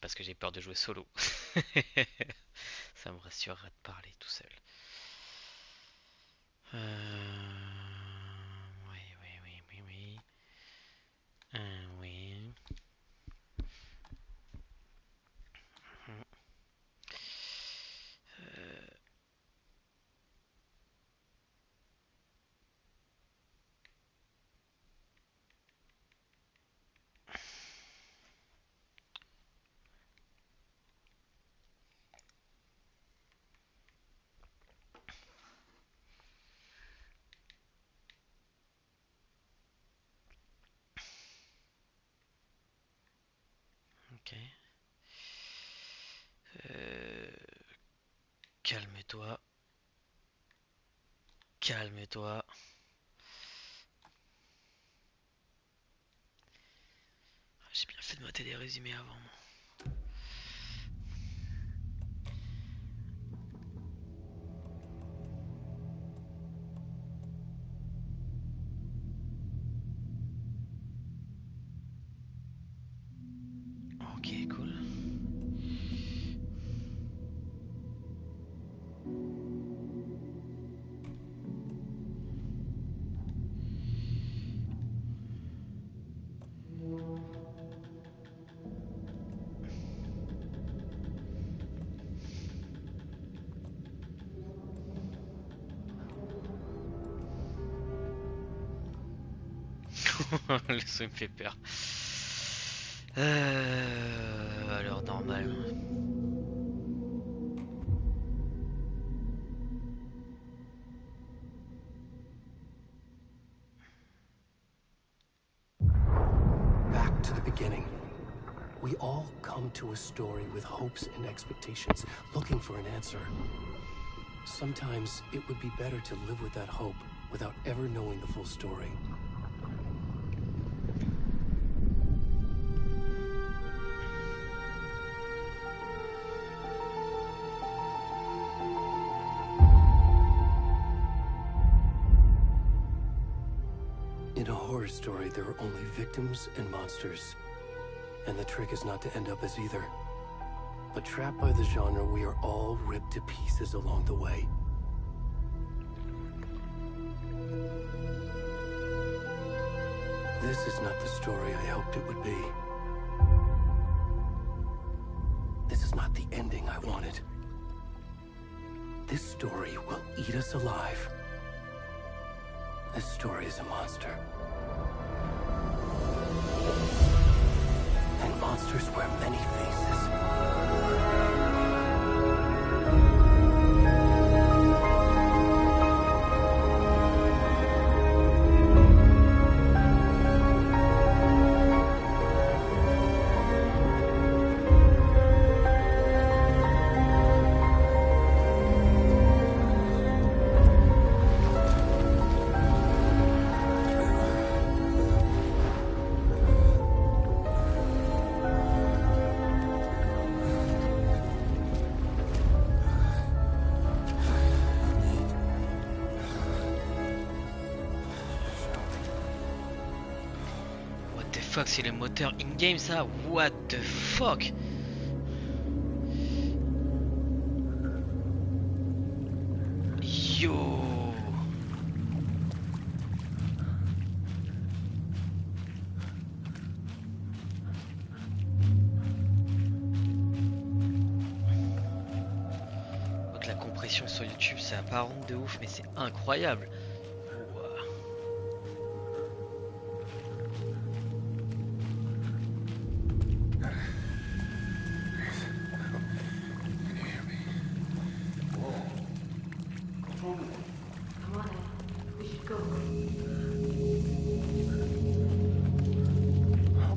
Parce que j'ai peur de jouer solo. Ça me rassurera de parler tout seul. Oui, oui, oui, oui, oui. Oui. Ok. Euh, calme-toi. Calme-toi. J'ai bien fait de mater des résumés avant. Ok, cool. Le son me fait peur. Alors normal. Back to the beginning. We all come to a story with hopes and expectations, looking for an answer. Sometimes it would be better to live with that hope without ever knowing the full story. In a horror story, there are only victims and monsters. And the trick is not to end up as either. But trapped by the genre, we are all ripped to pieces along the way. This is not the story I hoped it would be. This is not the ending I wanted. This story will eat us alive. This story is a monster. And monsters wear many faces. What the fuck, c'est le moteur in-game ça? What the fuck? Yo! Donc la compression sur YouTube, ça apparente de ouf, mais c'est incroyable. Ouah.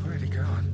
Where'd he gone?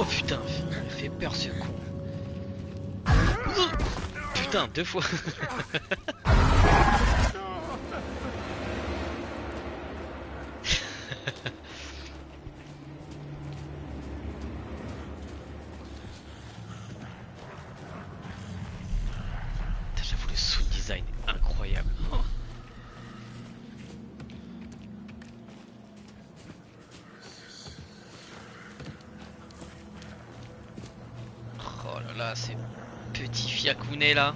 Oh putain, il fait peur ce con. Putain, 2 fois. J'avoue, le sound design est incroyable. Oh là là, ces petits fiacounets là.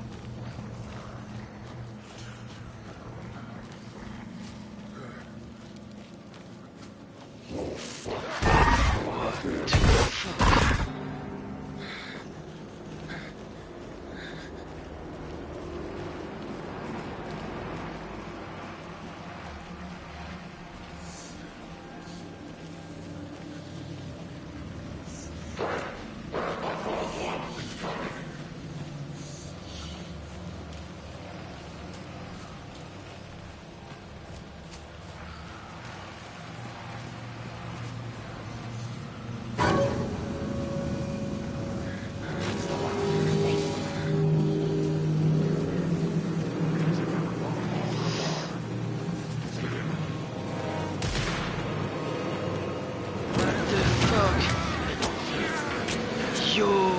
Yo!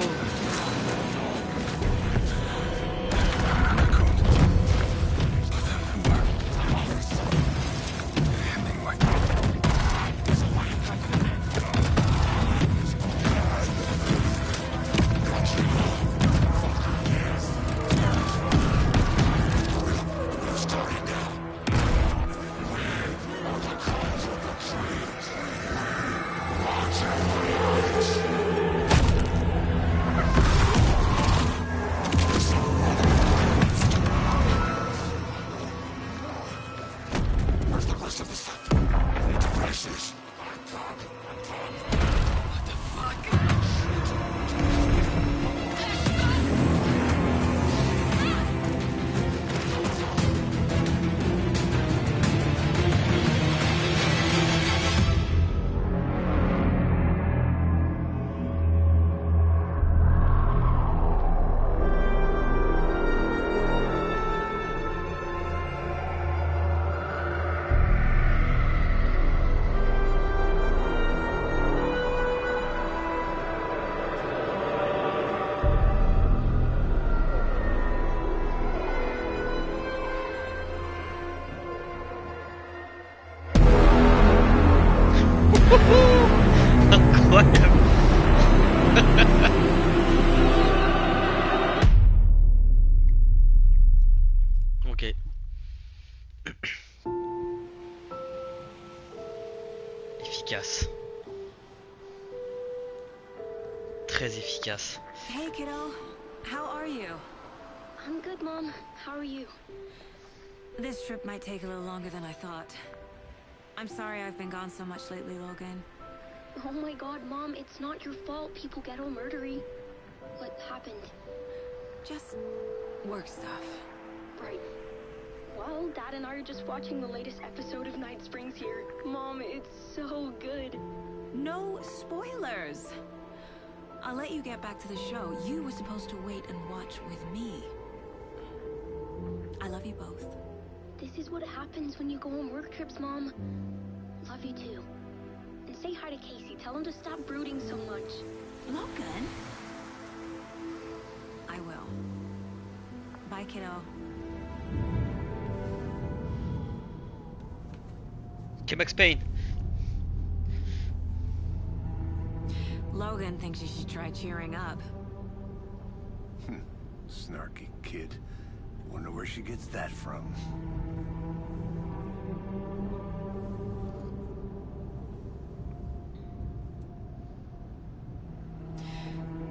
Incroyable. Ok. Efficace. Très efficace. Hey, kiddo. How are you? I'm good, Mom. How are you? This trip might take a little longer than I thought. I'm sorry I've been gone so much lately, Logan. Oh my god, Mom, it's not your fault people get all murdery. What happened? Just work stuff. Right. Well, Dad and I are just watching the latest episode of Night Springs here. Mom, it's so good. No spoilers! I'll let you get back to the show. You were supposed to wait and watch with me. I love you both. This is what happens when you go on work trips, Mom. Love you too. And say hi to Casey. Tell him to stop brooding so much. Logan? I will. Bye, kiddo. Okay, Max Payne. Logan thinks you should try cheering up. Snarky kid. Wonder where she gets that from.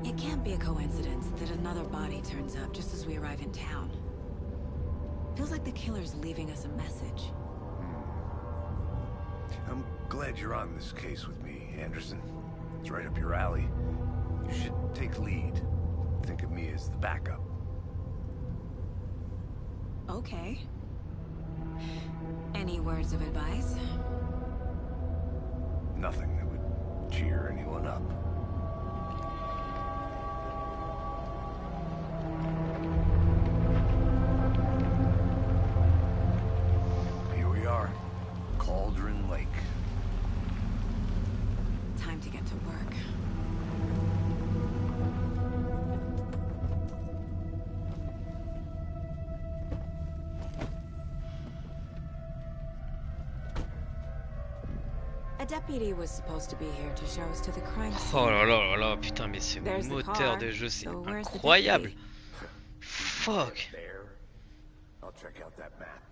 It can't be a coincidence that another body turns up just as we arrive in town. Feels like the killer's leaving us a message. I'm glad you're on this case with me, Anderson. It's right up your alley. You should take lead. Think of me as the backup. Okay. Any words of advice? Nothing that would cheer anyone up. Here we are. Cauldron Lake. Time to get to work. A deputy was supposed to be here to show us to the crime scene. Oh là là là là, putain, mais ce There's the moteur car, de jeu, c'est so where's the incroyable. deputy? Fuck. There. I'll check out that map.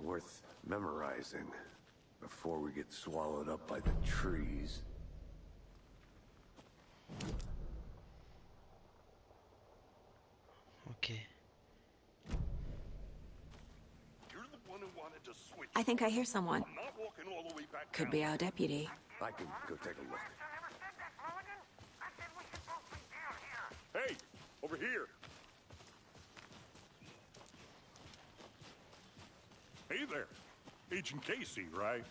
Worth memorizing before we get swallowed up by the trees. Ok. I think I hear someone. Could be our deputy. I can go take a look. Hey, over here. Hey there. Agent Casey, right?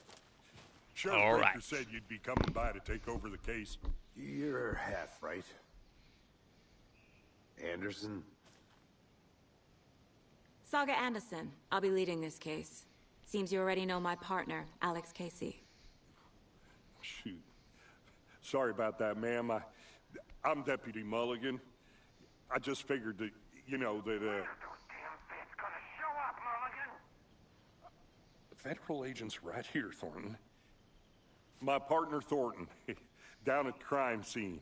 Sheriff All Baker right. said you'd be coming by to take over the case. You're half right. Anderson? Saga Anderson. I'll be leading this case. Seems you already know my partner, Alex Casey. Shoot. Sorry about that, ma'am. I'm Deputy Mulligan. I just figured that, you know, that, Federal agent's right here, Thornton. My partner, Thornton, down at the crime scene.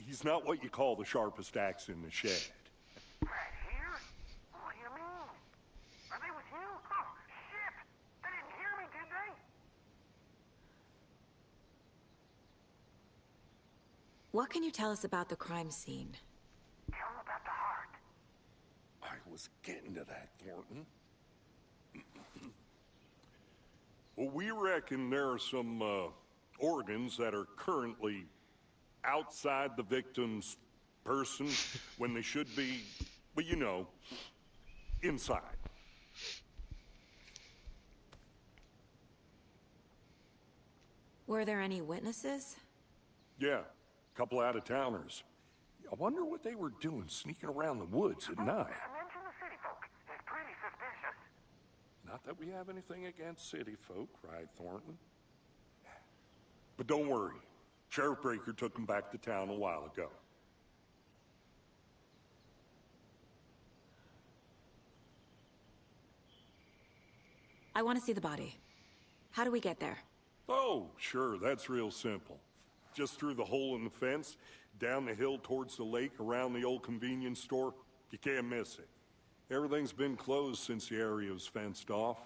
He's not what you call the sharpest axe in the shed. Right here? What do you mean? Are they with you? Oh, shit! They didn't hear me, did they? What can you tell us about the crime scene? Tell them about the heart. I was getting to that, Thornton. Well, we reckon there are some organs that are currently outside the victim's person when they should be, well, you know, inside. Were there any witnesses? Yeah, a couple out-of-towners. I wonder what they were doing sneaking around the woods at night. Mention the city folk. It's pretty suspicious. Not that we have anything against city folk, right, Thornton? But don't worry. Sheriff Baker took them back to town a while ago. I want to see the body. How do we get there? Oh, sure, that's real simple. Just through the hole in the fence, down the hill towards the lake, around the old convenience store. You can't miss it. Everything's been closed since the area was fenced off.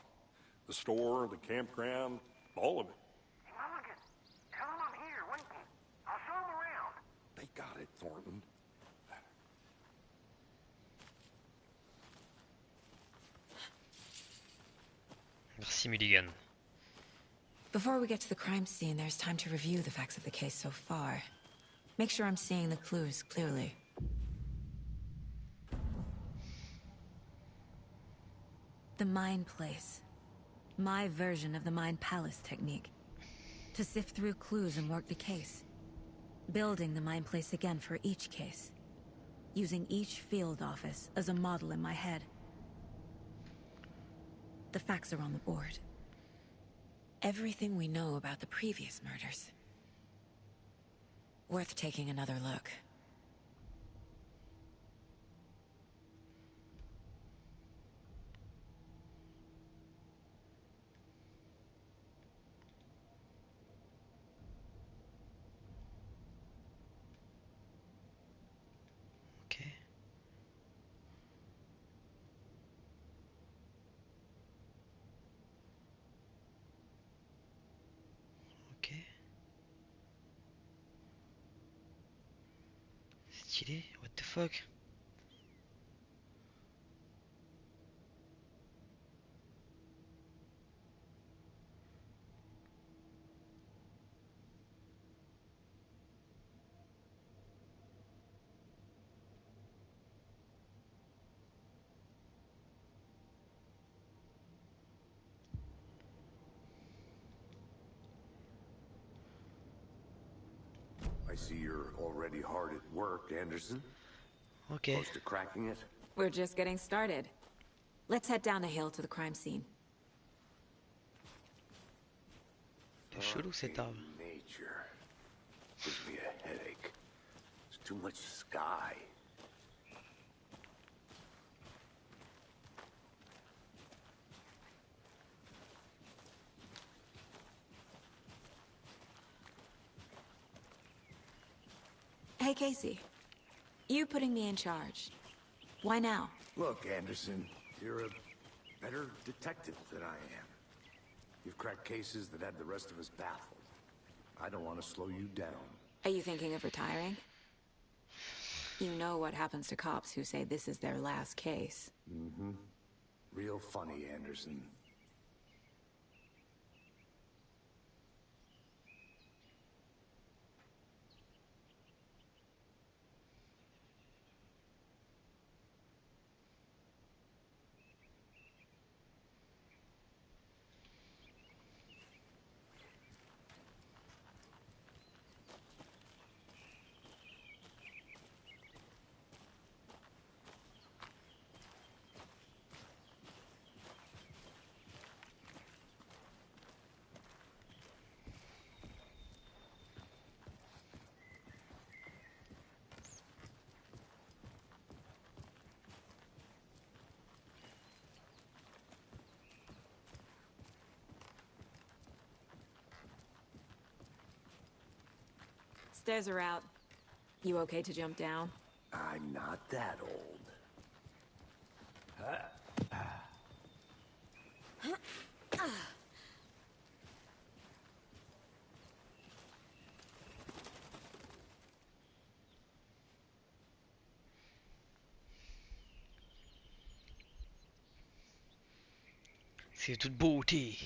The store, the campground, all of it. Mulligan, tell them I'm here, waiting. I'll show them around. They got it, Thornton. Merci Mulligan. Before we get to the crime scene, there's time to review the facts of the case so far. Make sure I'm seeing the clues clearly. The Mind Place. My version of the Mind Palace technique. To sift through clues and work the case. Building the Mind Place again for each case. Using each field office as a model in my head. The facts are on the board. Everything we know about the previous murders. Worth taking another look. Ok. Ok. Stylé, what the fuck? see you're already hard at work, Anderson. Ok. Close to cracking it? We're just getting started. Let's head down the hill to the crime scene. C'est chelou cet arbre. Nature gives me a headache. There's too much sky. Hey, Casey. You putting me in charge. Why now? Look, Anderson, you're a better detective than I am. You've cracked cases that had the rest of us baffled. I don't want to slow you down. Are you thinking of retiring? You know what happens to cops who say this is their last case. Mm-hmm. Real funny, Anderson. Stairs are out. You okay to jump down? I'm not that old. C'est toute beauté.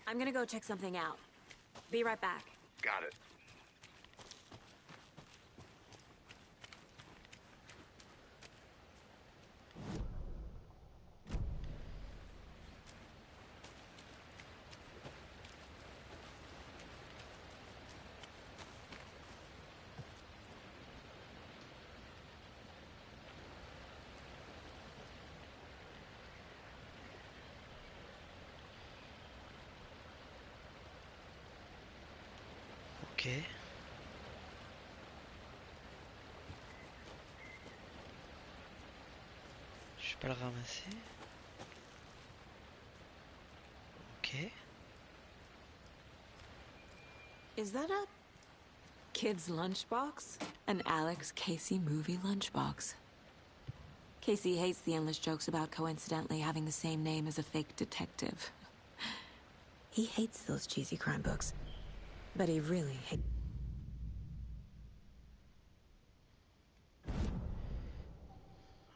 I'm gonna go check something out. Be right back. Got it. Ok. Je peux le ramasser. Ok. Is that a kid's lunchbox? An Alex Casey movie lunchbox. Casey hates the endless jokes about coincidentally having the same name as a fake detective. He hates those cheesy crime books. But he really hates...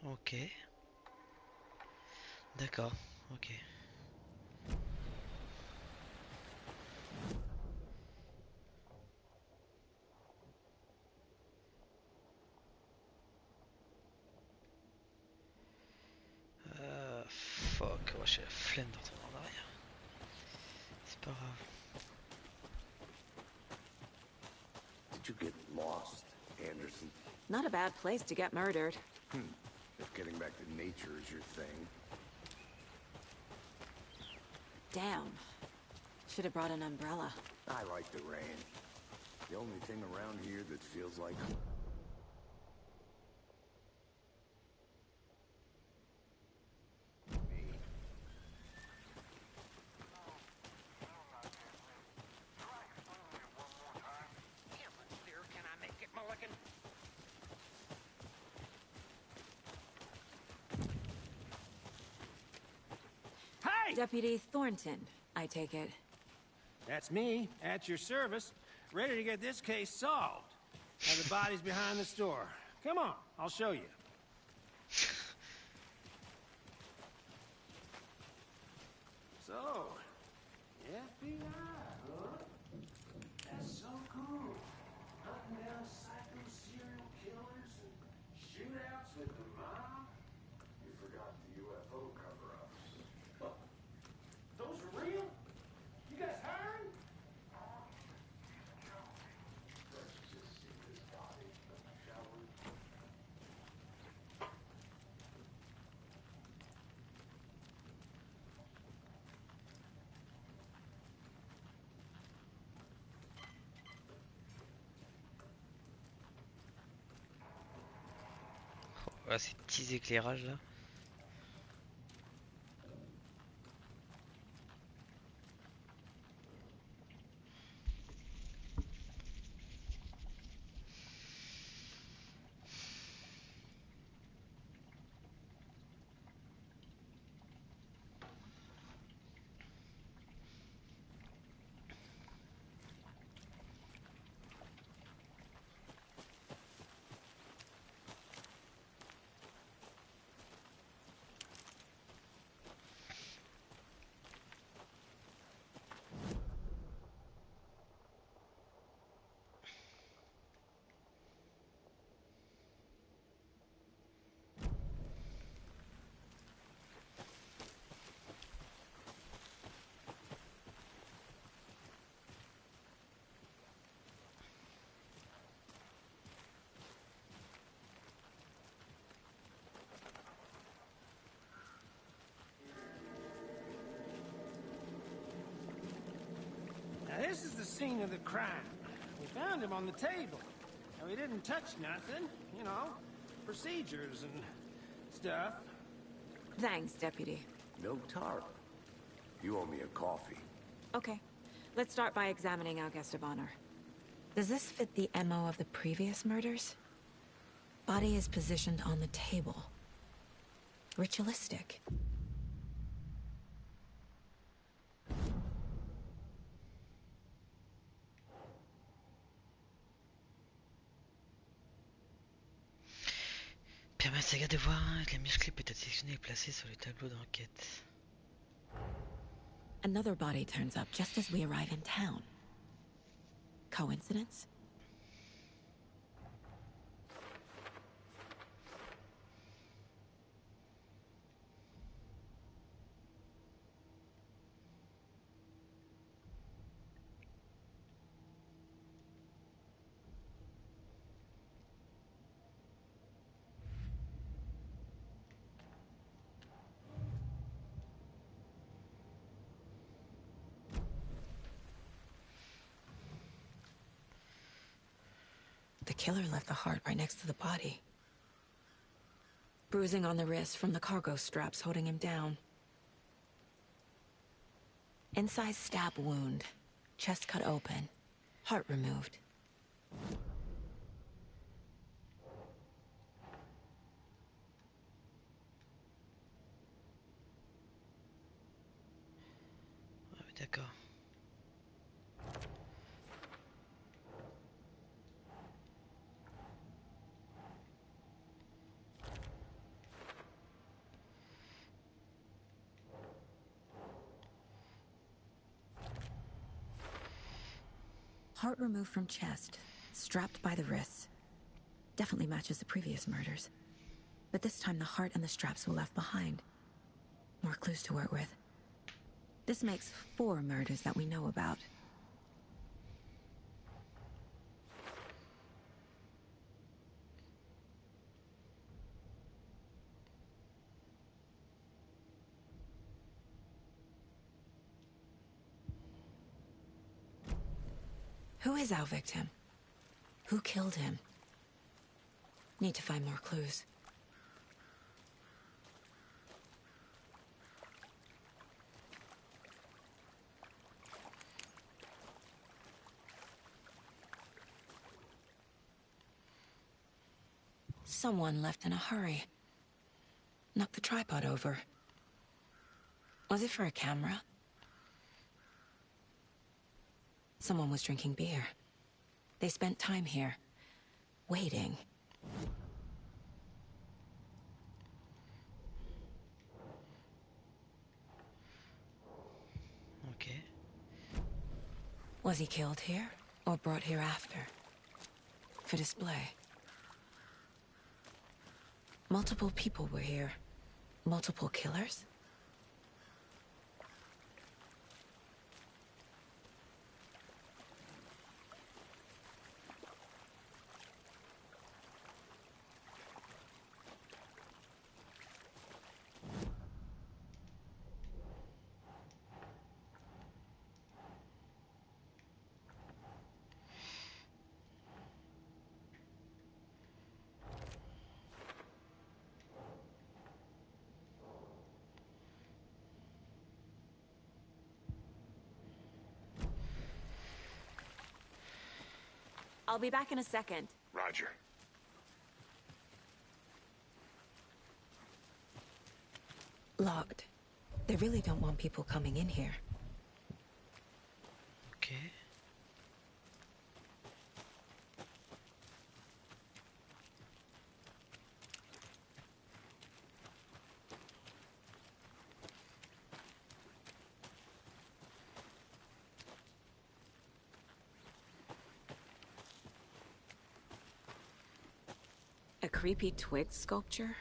Ok. D'accord. Ok. Fuck. Oh, j'ai la flemme de retourner en arrière. C'est pas grave. Did you get lost, Anderson? Not a bad place to get murdered. If getting back to nature is your thing. Damn. Should have brought an umbrella. I like the rain. The only thing around here that feels like... me. Can I make it, Mulligan? Deputy Thornton, I take it. That's me, at your service, ready to get this case solved. Now the body's behind the store. Come on, I'll show you. So, FBI, huh? That's so cool. Hunting down psycho serial killers and shootouts with the mob. You forgot the UFO cover-ups. Those are real? You guys hiring? Let's just see this body, shall we? Voilà, ces petits éclairages là. Now this is the scene of the crime. We found him on the table. Now he didn't touch nothing, you know, procedures and stuff. Thanks, Deputy. No tarp. You owe me a coffee. Okay. Let's start by examining our guest of honor. Does this fit the MO of the previous murders? Body is positioned on the table. Ritualistic. Permet à Saga de voir que la musclée peut être sélectionnée et placée sur le tableau d'enquête. Another body turns up just as we arrive in town. Coincidence? The killer left the heart right next to the body. Bruising on the wrist from the cargo straps holding him down. Inside stab wound. Chest cut open. Heart removed. Ah oui, d'accord. Heart removed from chest, strapped by the wrists. Definitely matches the previous murders. But this time the heart and the straps were left behind. More clues to work with. This makes 4 murders that we know about. Who is our victim? Who killed him? Need to find more clues. Someone left in a hurry. Knocked the tripod over. Was it for a camera? Someone was drinking beer. They spent time here, waiting. Ok. Was he killed here, or brought here after? For display? Multiple people were here. Multiple killers? I'll be back in a second. Roger. Locked. They really don't want people coming in here. Ok. A creepy twig sculpture?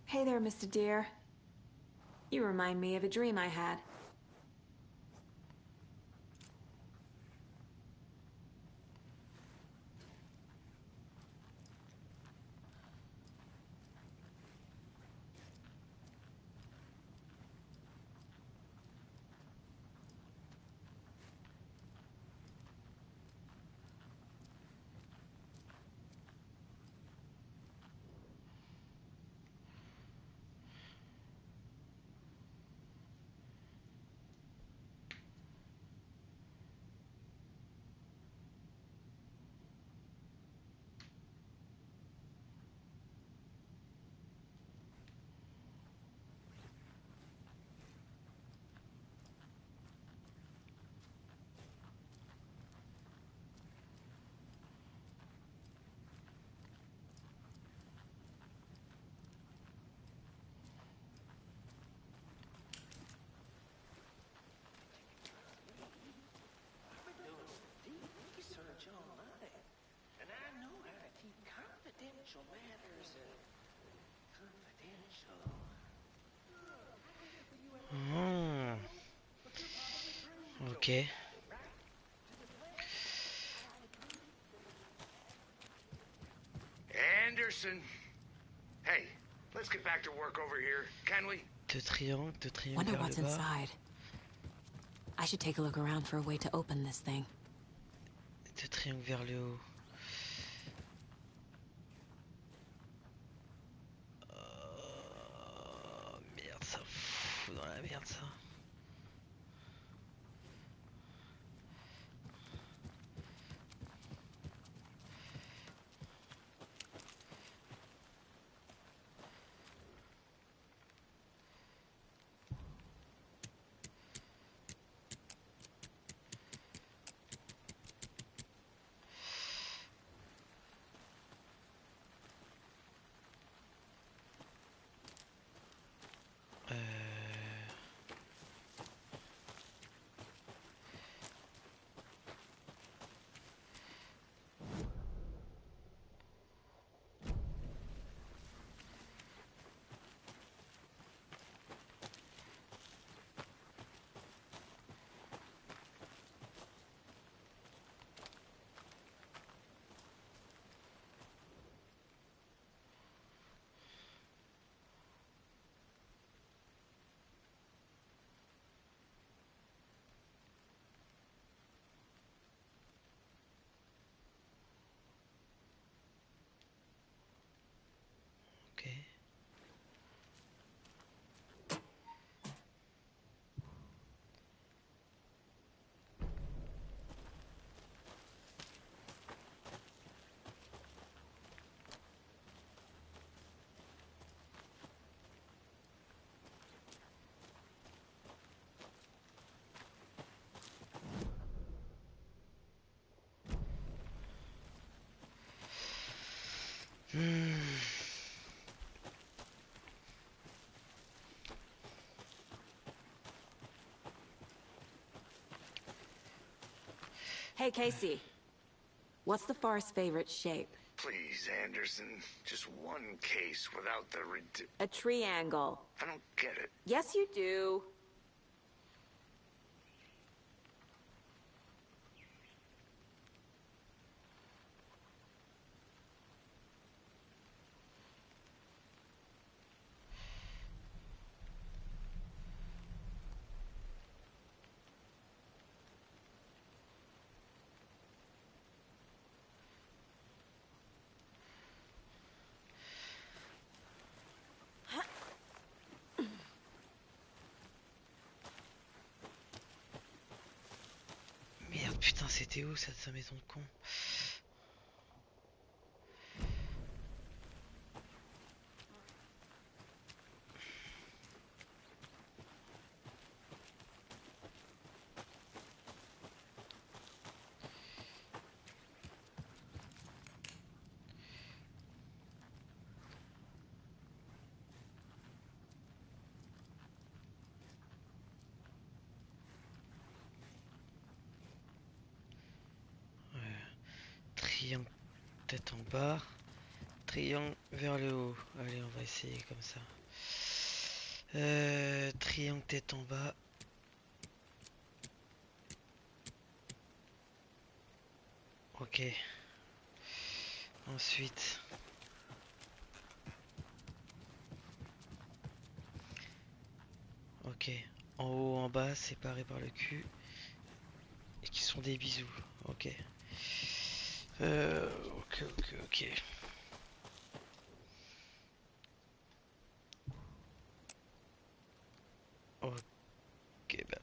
Hey there, Mr. Deer. You remind me of a dream I had. Research online, and I know how to keep confidential matters confidential. Hmm. Ok. Anderson. Hey, let's get back to work over here, can we? Deux triangles Wonder vers what's le bas. inside. I should take a look around for a way to open this thing. Deux triangles vers le haut. Merde, ça fout dans la merde ça. Hmm. Hey, Casey. What's the far's favorite shape? Please, Anderson. Just one case without the A triangle. I don't get it. Yes, you do. Merde, putain, c'était où cette sa maison de con? Triangle tête en bas, triangle vers le haut. Allez, on va essayer comme ça. Triangle tête en bas. Ok. Ensuite. Ok. En haut, en bas, séparés par le cul. Et qui sont des bisous. Ok. Ok. Ok, bah.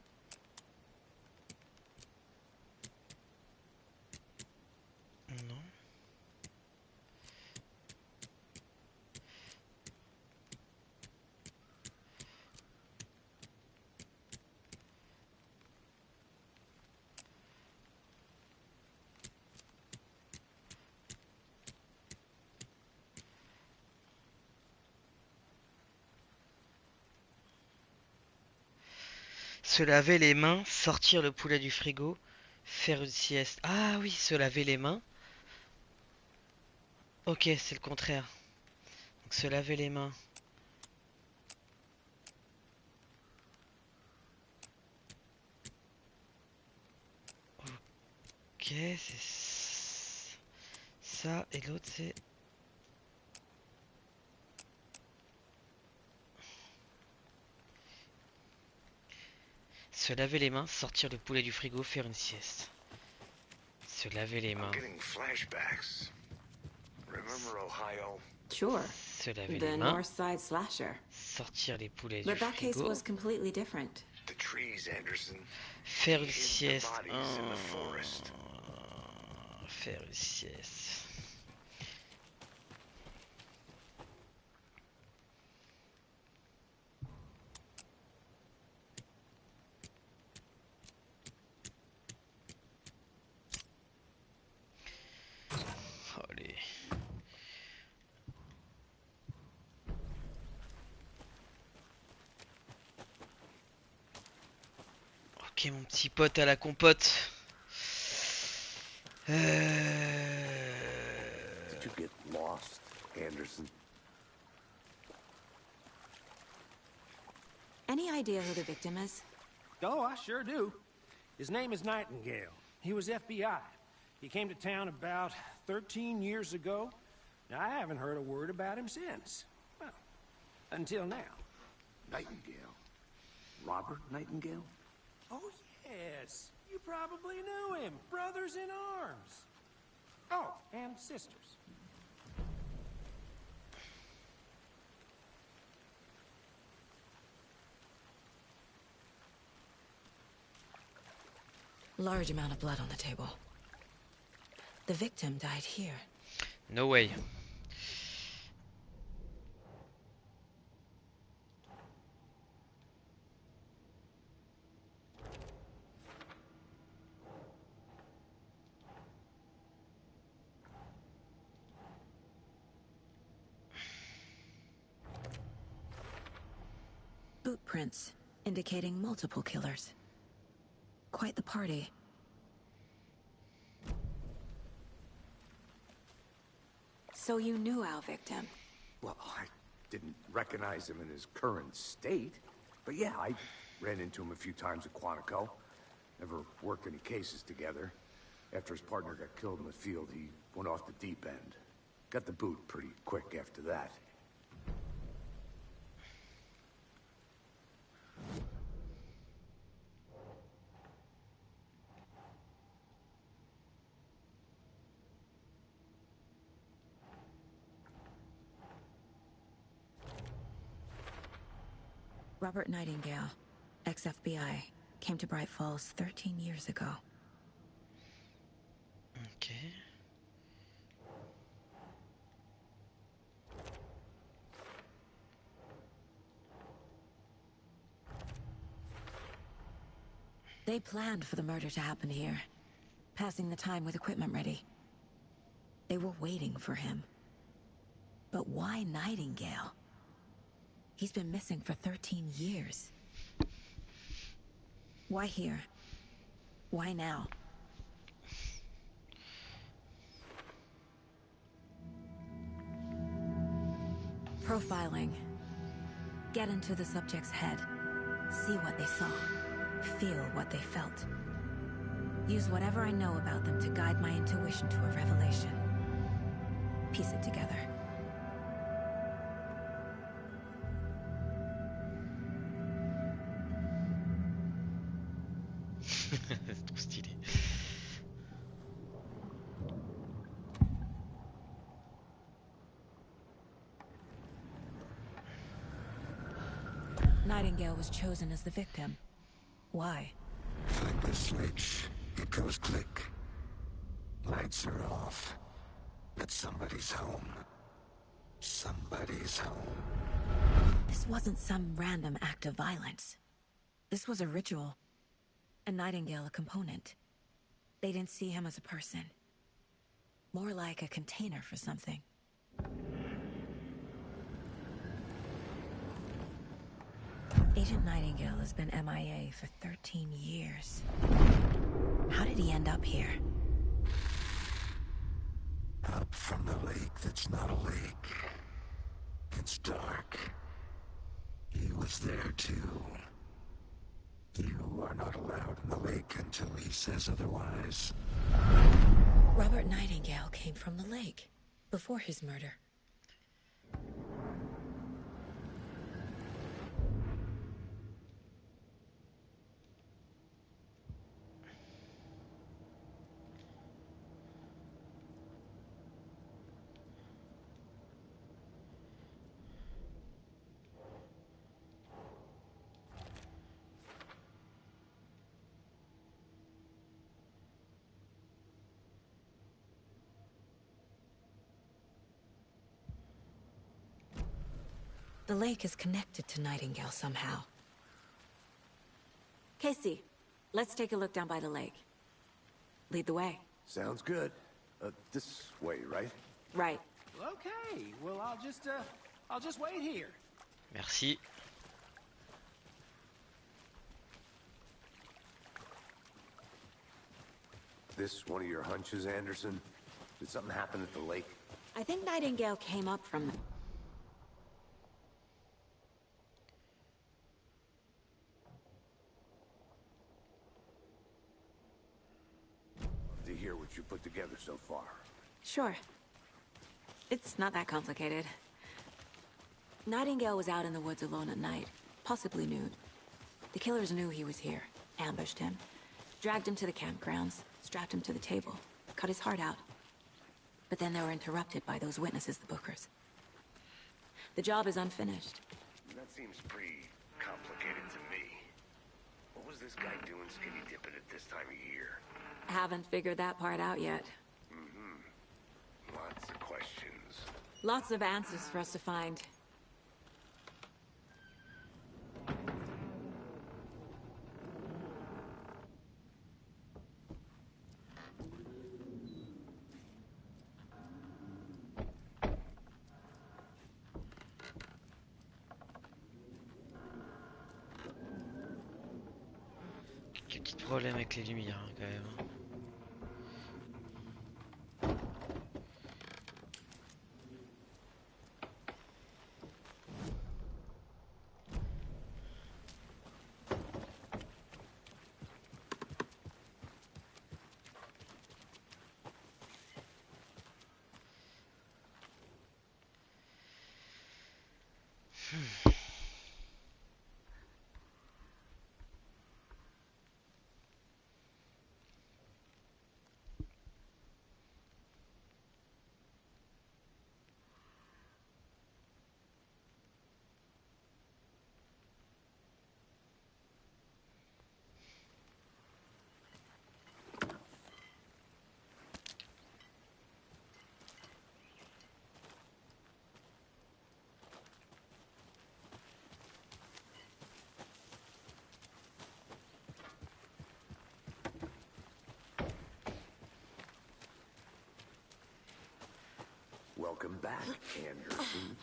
Non. Se laver les mains, sortir le poulet du frigo, faire une sieste. Ah oui, se laver les mains. Ok, c'est le contraire. Donc se laver les mains. Ok, c'est ça. Et l'autre c'est... Se laver les mains, sortir le poulet du frigo, faire une sieste. Se laver les mains. Sure. Se laver The les mains. North Side Slasher. Sortir les poulets du But that case frigo. was completely different. Faire une sieste. Faire une sieste. Allez. Ok, mon petit pote à la compote. Did you get lost, Anderson? Any idea who the victim is? Oh, I sure do. His name is Nightingale. He was FBI. He came to town about 13 years ago. I haven't heard a word about him since. Well, until now. Nightingale? Robert Nightingale? Oh, yes. You probably knew him. Brothers in arms. Oh, and sisters. Large amount of blood on the table. The victim died here. No way. boot prints indicating multiple killers. Quite the party. So you knew our victim? Well, I didn't recognize him in his current state. But yeah, I ran into him a few times at Quantico. Never worked any cases together. After his partner got killed in the field, he went off the deep end. Got the boot pretty quick after that. Robert Nightingale, ex-FBI, came to Bright Falls 13 years ago. Ok. They planned for the murder to happen here, passing the time with equipment ready. They were waiting for him. But why Nightingale? He's been missing for 13 years. Why here? Why now? Profiling. Get into the subject's head. See what they saw. Feel what they felt. Use whatever I know about them to guide my intuition to a revelation. Piece it together. C'est trop stylé. Nightingale was chosen as the victim. Why? Flick the switch, it goes click. Lights are off. But somebody's home. Somebody's home. This wasn't some random act of violence. This was a ritual. And Nightingale a component. They didn't see him as a person. More like a container for something. Agent Nightingale has been MIA for 13 years. How did he end up here? Up from the lake that's not a lake. It's dark. He was there too. You are not allowed in the lake until he says otherwise. Robert Nightingale came from the lake, before his murder. The lake is connected to Nightingale somehow. Casey, let's take a look down by the lake. Lead the way. Sounds good. This way, right? Right. Okay, well, I'll just wait here. Merci. This one of your hunches, Anderson? Did something happen at the lake? I think Nightingale came up from the... To hear what you put together so far. Sure. It's not that complicated. Nightingale was out in the woods alone at night, possibly nude. The killers knew he was here, ambushed him, dragged him to the campgrounds, strapped him to the table, cut his heart out. But then they were interrupted by those witnesses, the Bookers. The job is unfinished. That seems pretty complicated to me. What was this guy doing skinny dipping at this time of year? Haven't figured that part out yet. Lots of questions. Lots of answers for us to find. problème avec les lumières hein, quand même. Welcome back, Anderson.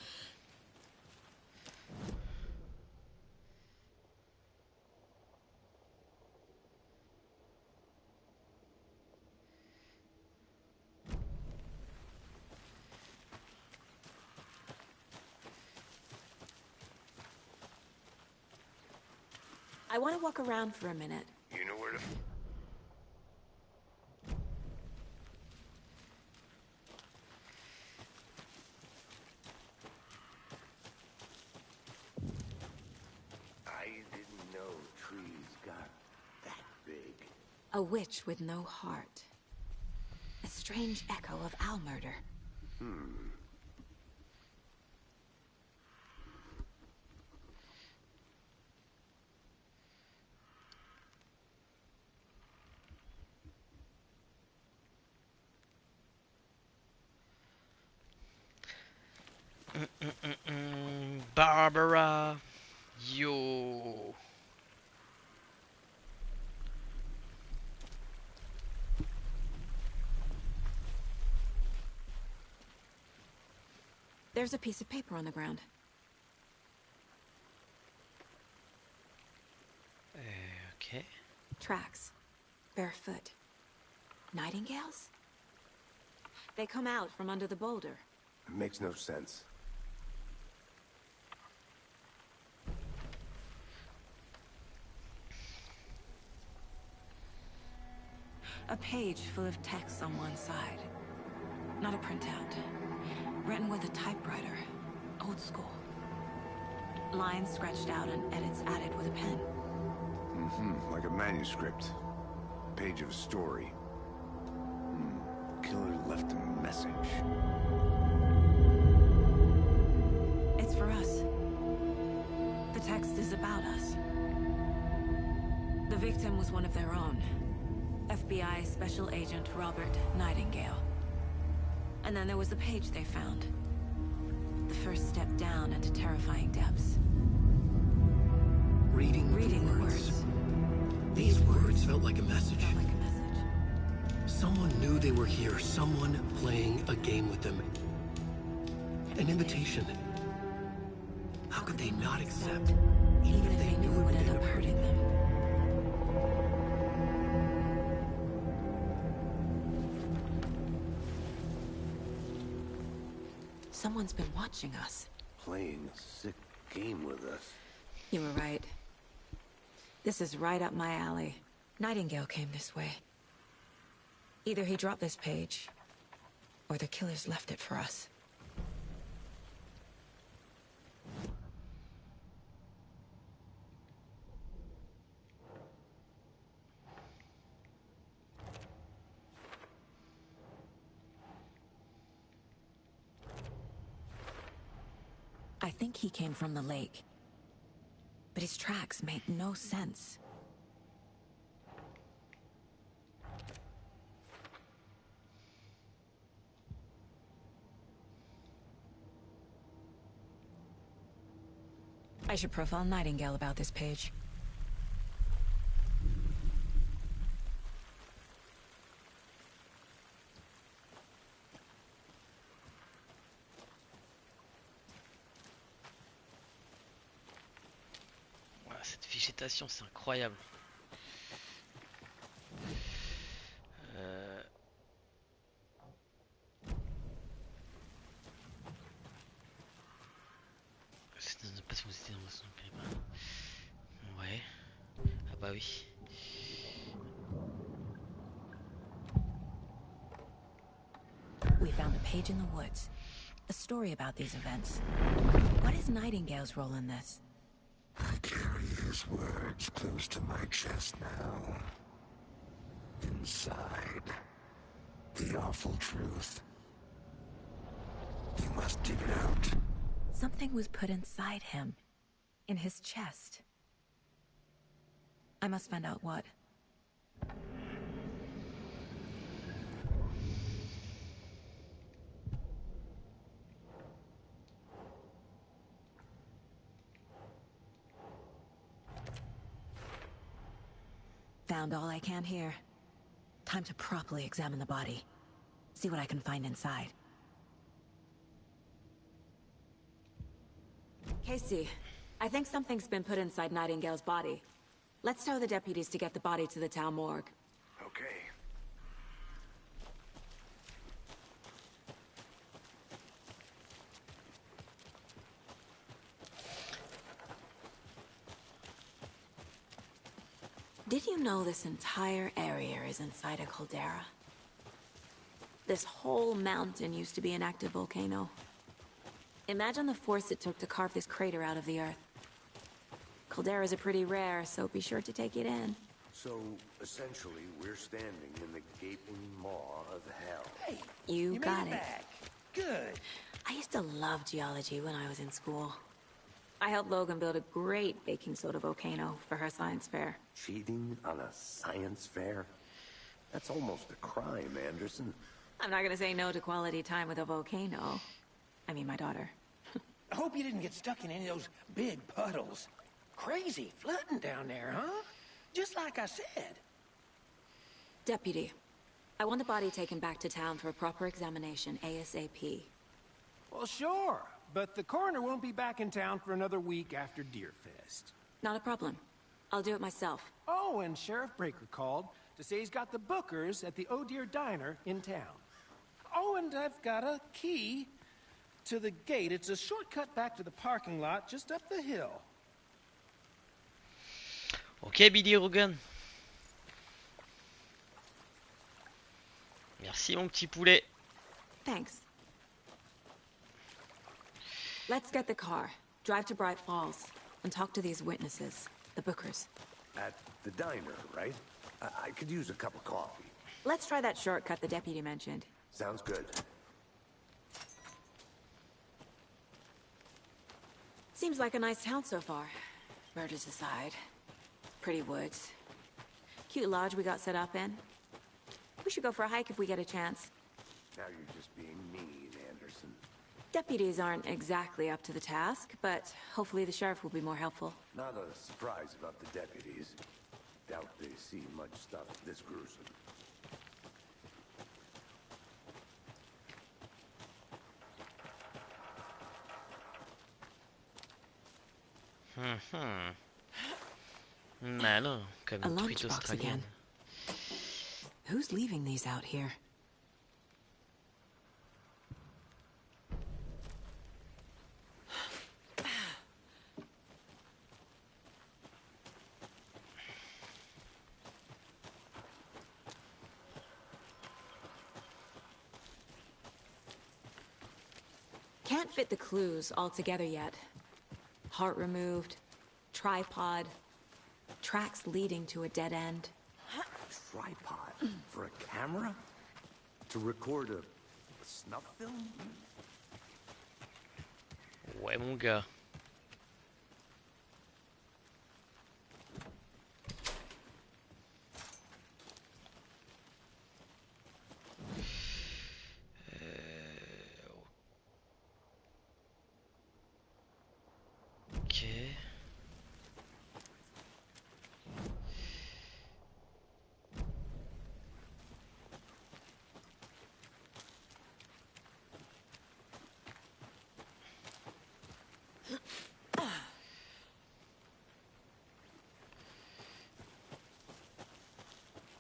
I want to walk around for a minute. You know where to... I didn't know trees got that big. A witch with no heart. A strange echo of owl murder. Barbara, yo. There's a piece of paper on the ground. Okay. Tracks. Barefoot. Nightingales? They come out from under the boulder. It makes no sense. A page full of text on one side. Not a printout. Written with a typewriter. Old school. Lines scratched out and edits added with a pen. Like a manuscript. Page of a story. Killer left a message. It's for us. The text is about us. The victim was one of their own. FBI Special Agent Robert Nightingale. And then there was the page they found. The first step down into terrifying depths. Reading the the words. These words felt like a message. Felt like a message. Someone knew they were here. Someone playing a game with them. An invitation. How could they not accept? Even if they knew it would end up hurting them. Someone's been watching us. Playing a sick game with us. You were right. This is right up my alley. Nightingale came this way. Either he dropped this page, or the killers left it for us. I think he came from the lake. But his tracks made no sense. I should profile Nightingale about this page. Voilà, cette végétation, c'est incroyable. bah oui. We found a page in the woods. A story about these events. What is Nightingale's role in this? I carry his words close to my chest now. Inside, the awful truth. You must dig it out. Something was put inside him. In his chest. I must find out what. Found all I can here. Time to properly examine the body. See what I can find inside. Casey, I think something's been put inside Nightingale's body. Let's tell the deputies to get the body to the town morgue. Okay. Did you know this entire area is inside a caldera? This whole mountain used to be an active volcano. Imagine the force it took to carve this crater out of the earth. Calderas are pretty rare, so be sure to take it in. So, essentially, we're standing in the gaping maw of hell. Hey, You got made it. back. Good. I used to love geology when I was in school. I helped Logan build a great baking soda volcano for her science fair. Cheating on a science fair? That's almost a crime, Anderson. I'm not gonna say no to quality time with a volcano. I mean, my daughter. I hope you didn't get stuck in any of those big puddles. Crazy flooding down there, huh? Just like I said. Deputy, I want the body taken back to town for a proper examination ASAP. Well, sure. But the coroner won't be back in town for another week after Deerfest. Not a problem. I'll do it myself. Oh, and Sheriff Breaker called to say he's got the Bookers at the Oh Dear Diner in town. Oh, and I've got a key to the gate. It's a shortcut back to the parking lot just up the hill. Ok, Billy Rogan. Merci, mon petit poulet. Thanks. Let's get the car, drive to Bright Falls, and talk to these witnesses, the Bookers. At the diner, right? I could use a cup of coffee. Let's try that shortcut the deputy mentioned. Sounds good. Seems like a nice town so far. Murders aside. Pretty woods. Cute lodge we got set up in. We should go for a hike if we get a chance. Now you're just being mean, Anderson. Deputies aren't exactly up to the task, but hopefully the sheriff will be more helpful. Not a surprise about the deputies. Doubt they see much stuff this gruesome. Malin, comme A une truite lunchbox australienne. again. Who's leaving these out here? Can't fit the clues all together yet. Heart removed, tripod, tracks leading to a dead end. Tripod? For a camera? To record a snuff film? Ouais, mon gars. Ok.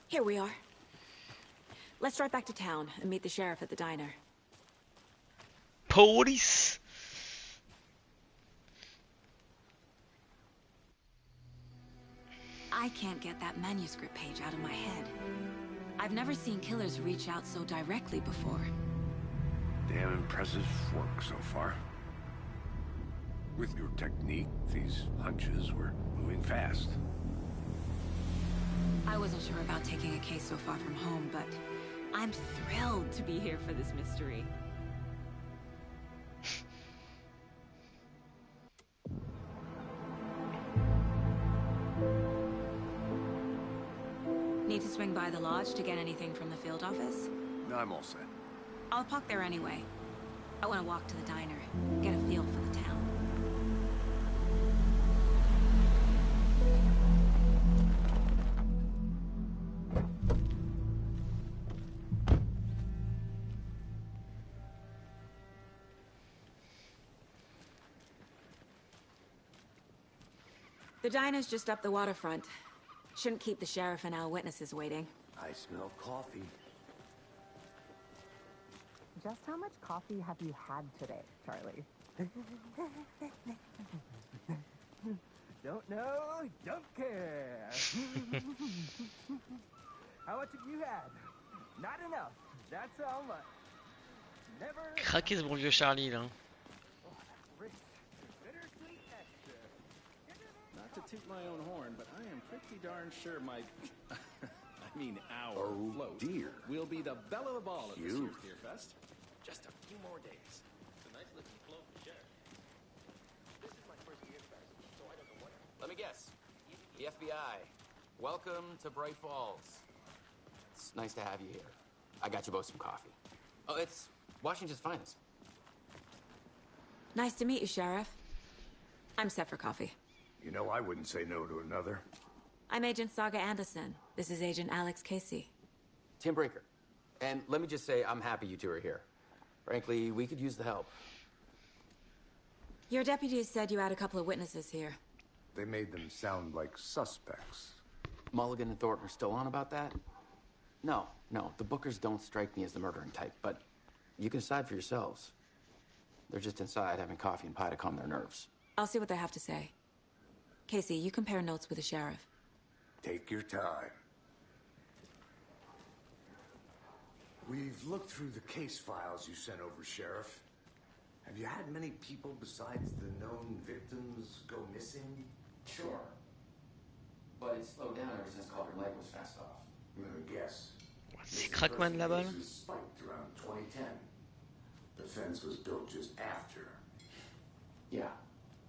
Here we are. Let's drive back to town and meet the sheriff at the diner. Police. I can't get that manuscript page out of my head. I've never seen killers reach out so directly before. Damn impressive work so far. With your technique, these hunches were moving fast. I wasn't sure about taking a case so far from home, but I'm thrilled to be here for this mystery. Need to swing by the lodge to get anything from the field office? No, I'm all set. I'll park there anyway. I want to walk to the diner, get a feel for the town. The diner's just up the waterfront. Shouldn't keep the sheriff and our witnesses waiting. I smell coffee. Just how much coffee have you had today, Charlie? Don't know, don't care. How much have you had? Not enough. That's how much. Never. Craqué ce bon vieux Charlie là. Not to toot my own horn, but I am pretty darn sure my, I mean our float dear. will be the belle of the ball at this Cute. year's Deer Fest. Just a few more days. It's a nice looking float, Sheriff. This is my first Deer Fest, so I don't know what. Let me guess. The FBI. Welcome to Bright Falls. It's nice to have you here. I got you both some coffee. Oh, it's Washington's finest. Nice to meet you, Sheriff. I'm set for coffee. You know, I wouldn't say no to another. I'm Agent Saga Anderson. This is Agent Alex Casey. Tim Breaker. And let me just say, I'm happy you two are here. Frankly, we could use the help. Your deputies said you had a couple of witnesses here. They made them sound like suspects. Mulligan and Thornton are still on about that? No, the Bookers don't strike me as the murdering type, but you can decide for yourselves. They're just inside having coffee and pie to calm their nerves. I'll see what they have to say. Casey, you compare notes with the sheriff. Take your time. We've looked through the case files you sent over, Sheriff. Have you had many people besides the known victims go missing? Sure. But it's slowed down ever since Calder Lake was fenced off. Let me guess. C'est Crackman là-bas. This was spiked around 2010. The fence was built just after. Yeah,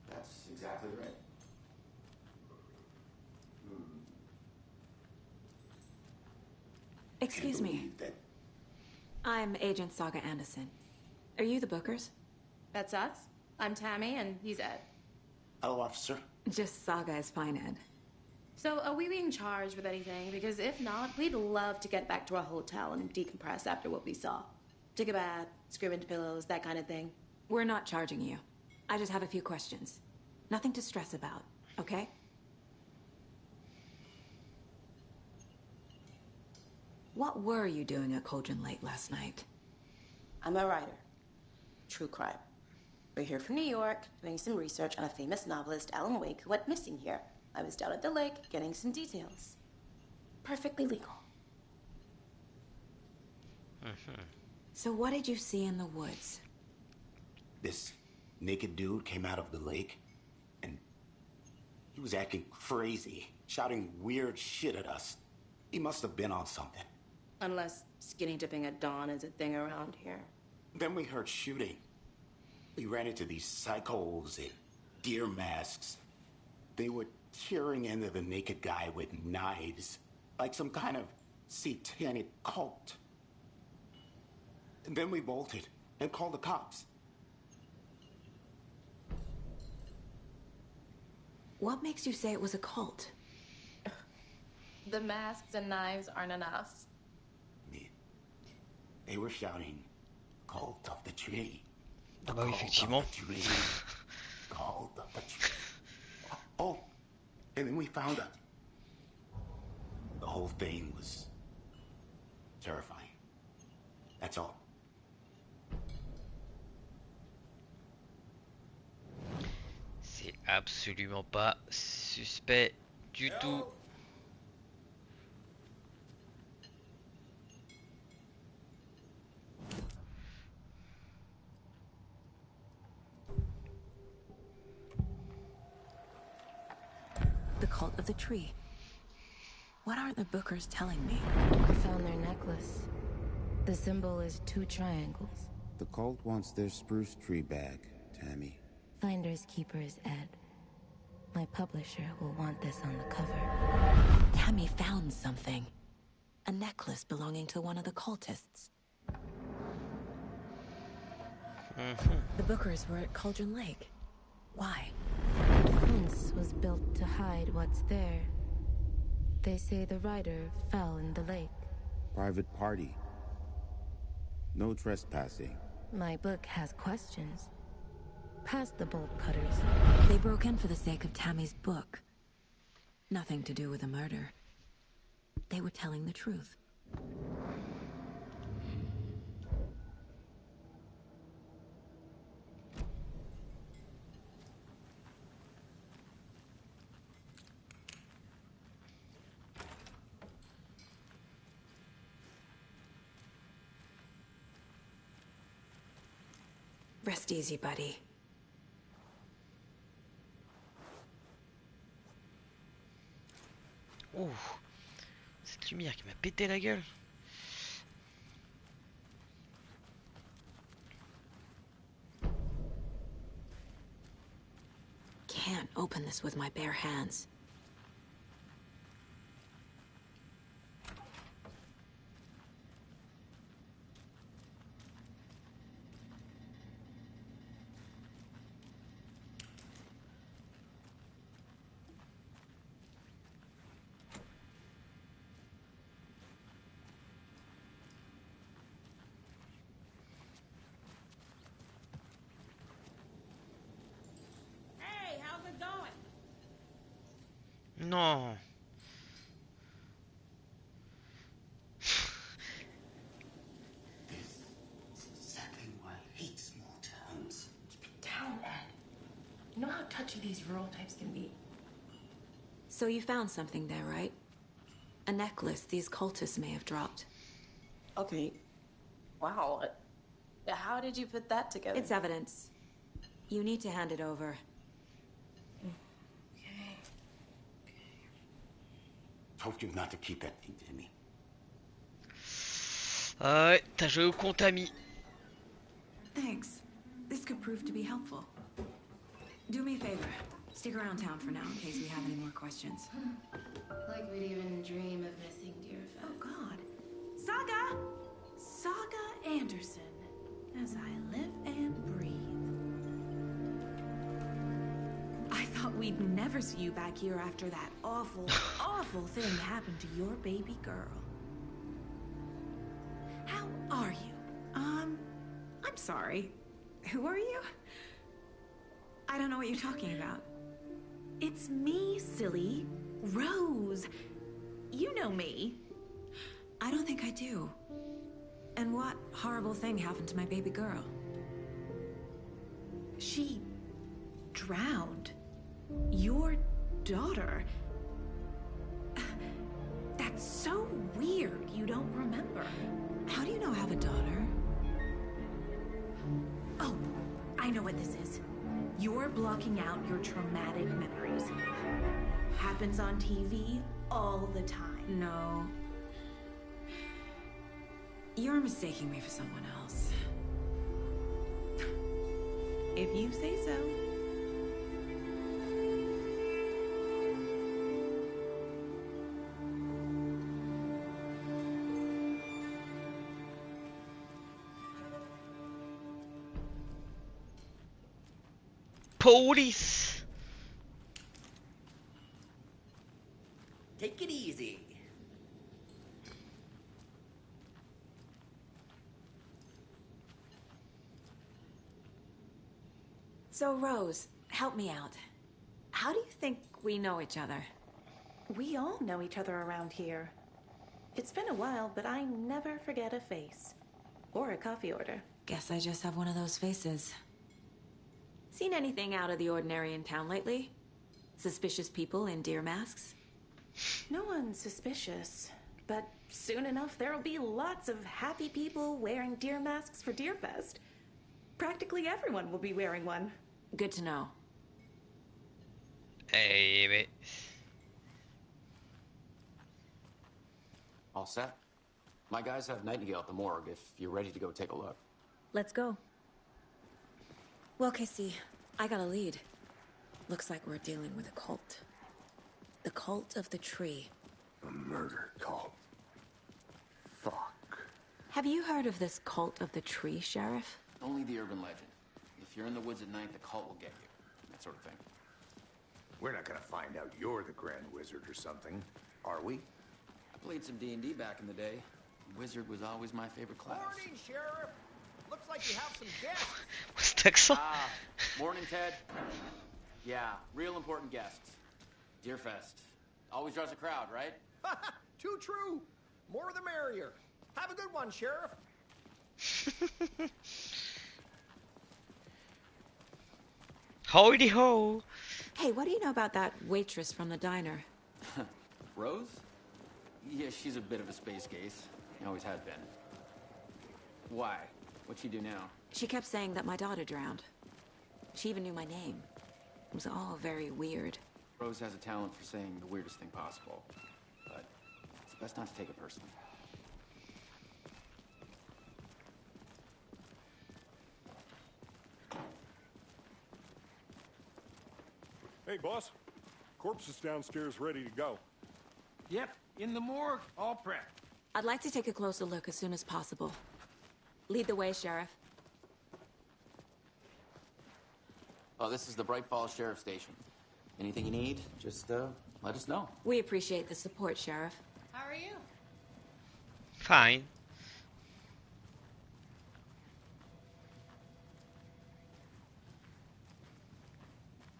that's exactly right. Excuse me. That I'm Agent Saga Anderson. Are you the Bookers? That's us. I'm Tammy, and he's Ed. Hello, officer. Just Saga is fine, Ed. So, are we being charged with anything? Because if not, we'd love to get back to our hotel and decompress after what we saw. Take a bath, scream into pillows, that kind of thing. We're not charging you. I just have a few questions. Nothing to stress about, okay? What were you doing at Cauldron Lake last night? I'm a writer. True crime. We're here from New York, doing some research on a famous novelist, Alan Wake, who went missing here. I was down at the lake, getting some details. Perfectly legal. So what did you see in the woods? This naked dude came out of the lake, and he was acting crazy, shouting weird shit at us. He must have been on something. Unless skinny dipping at dawn is a thing around here. Then we heard shooting. We ran into these psychos in deer masks. They were tearing into the naked guy with knives, like some kind of satanic cult. And then we bolted and called the cops. What makes you say it was a cult? The masks and knives aren't enough. They were shouting, "Cult of the tree." Ah bah oui, effectivement. Cult of the tree. Oh, and then we found out. The whole thing was terrifying. That's all. C'est absolument pas suspect du tout. result of the tree. What are the Bookers telling me? I found their necklace. The symbol is 2 triangles. The cult wants their spruce tree back, Tammy. Finders keepers, Ed. My publisher will want this on the cover. Tammy found something. A necklace belonging to one of the cultists. The Bookers were at Cauldron Lake. Why? The fence was built to hide what's there. They say the rider fell in the lake. Private party. No trespassing. My book has questions. Past the bolt cutters. They broke in for the sake of Tammy's book. Nothing to do with a murder. They were telling the truth. Rest easy, buddy. Ouh, cette lumière qui m'a pété la gueule. Can't open this with my bare hands. Non. Exactly why I hate small towns. Keep it down, Ed. You know how touchy these rural types can be. So you found something there, right? A necklace these cultists may have dropped. Okay. Wow. How did you put that together? It's evidence. You need to hand it over. Told you not to keep that thing, Timmy. Ah ouais, t'as joué au compte ami. Thanks. This could prove to be helpful. Do me a favor. Stick around town for now in case we have any more questions. Like we'd even dream of missing Deerfest. Oh, God. Saga! Saga Anderson. As I live and breathe. I thought we'd never see you back here after that awful, awful thing happened to your baby girl. How are you? I'm sorry. Who are you? I don't know what you're talking about. It's me, silly. Rose. You know me. I don't think I do. And what horrible thing happened to my baby girl? She drowned. Your daughter. That's so weird you don't remember. How do you know I have a daughter? Oh, I know what this is. You're blocking out your traumatic memories. Happens on TV all the time. No. You're mistaking me for someone else. If you say so. Police. Take it easy. So, Rose, help me out. How do you think we know each other? We all know each other around here. It's been a while, but I never forget a face. Or a coffee order. Guess I just have one of those faces. Seen anything out of the ordinary in town lately? Suspicious people in deer masks? No one's suspicious. But soon enough, there'll be lots of happy people wearing deer masks for Deerfest. Practically everyone will be wearing one. Good to know. Eh ben... All set? My guys have Nightingale at the morgue if you're ready to go take a look. Let's go. Well, Casey, I got a lead. Looks like we're dealing with a cult. The cult of the tree. A murder cult. Fuck. Have you heard of this cult of the tree, Sheriff? Only the urban legend. If you're in the woods at night, the cult will get you. That sort of thing. We're not gonna find out you're the Grand Wizard or something, are we? I played some D&D back in the day. Wizard was always my favorite class. Morning, Sheriff. Looks like you have some guests. Cet accent. Ah, morning, Ted. Yeah, real important guests. Deerfest. Always draws a crowd, right? Too true. More the merrier. Have a good one, Sheriff. Howdy ho! Hey, what do you know about that waitress from the diner? Rose? Yeah, she's a bit of a space case. Always has been. Why? What'd she do now? She kept saying that my daughter drowned. She even knew my name. It was all very weird. Rose has a talent for saying the weirdest thing possible. But it's best not to take it personally. Hey, boss. Corpse is downstairs ready to go. Yep, in the morgue, all prepped. I'd like to take a closer look as soon as possible. Lead the way, Sheriff. Oh, this is the Bright Falls Sheriff Station. Anything you need, just let us know. We appreciate the support, Sheriff. How are you? Fine.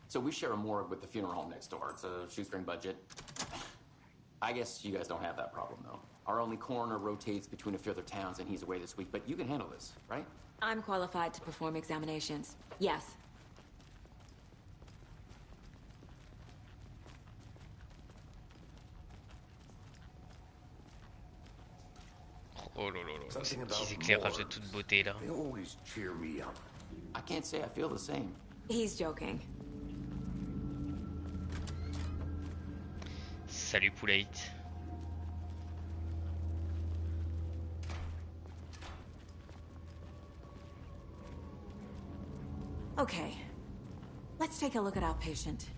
So we share a morgue with the funeral home next door. It's a shoestring budget. I guess you guys don't have that problem, though. Our only coroner rotates between a few other towns, and he's away this week. But you can handle this, right? I'm qualified to perform examinations. Yes. Oh là là là, ces petits éclairages de toute beauté là. They always cheer me up. I can't say I feel the same. He's joking. Salut Poulaït. Okay. Let's take a look at our patient.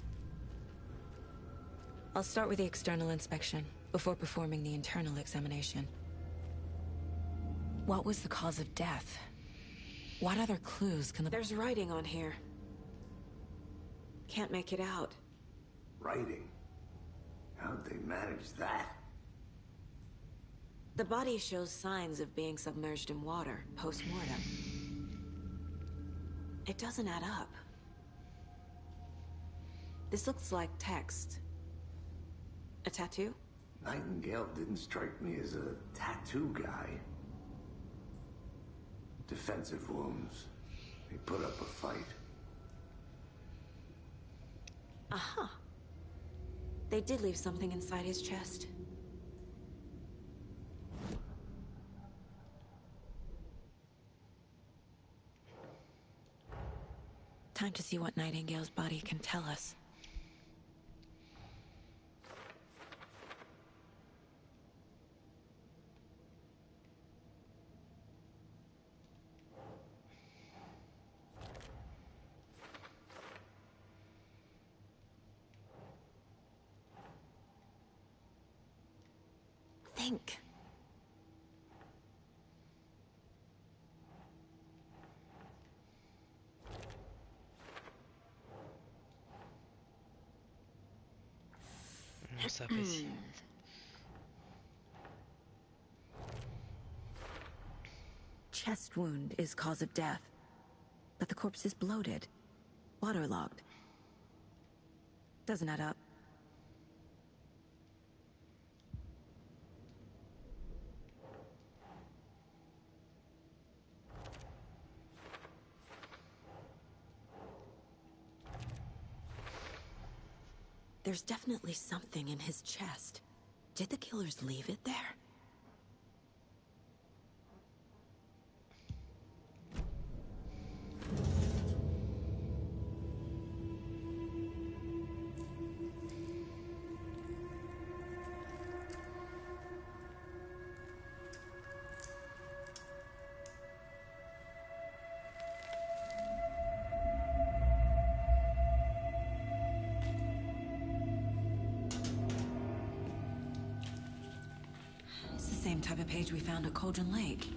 I'll start with the external inspection before performing the internal examination. What was the cause of death? What other clues can There's writing on here. Can't make it out. Writing? How'd they manage that? The body shows signs of being submerged in water post-mortem. It doesn't add up. This looks like text. A tattoo? Nightingale didn't strike me as a tattoo guy. Defensive wounds. He put up a fight. Aha. They did leave something inside his chest. Time to see what Nightingale's body can tell us. Think. Non s'apprécie. Chest wound is cause of death, but the corpse is bloated, waterlogged. Doesn't add up. There's definitely something in his chest. Did the killers leave it there? same type of page we found at Cauldron Lake.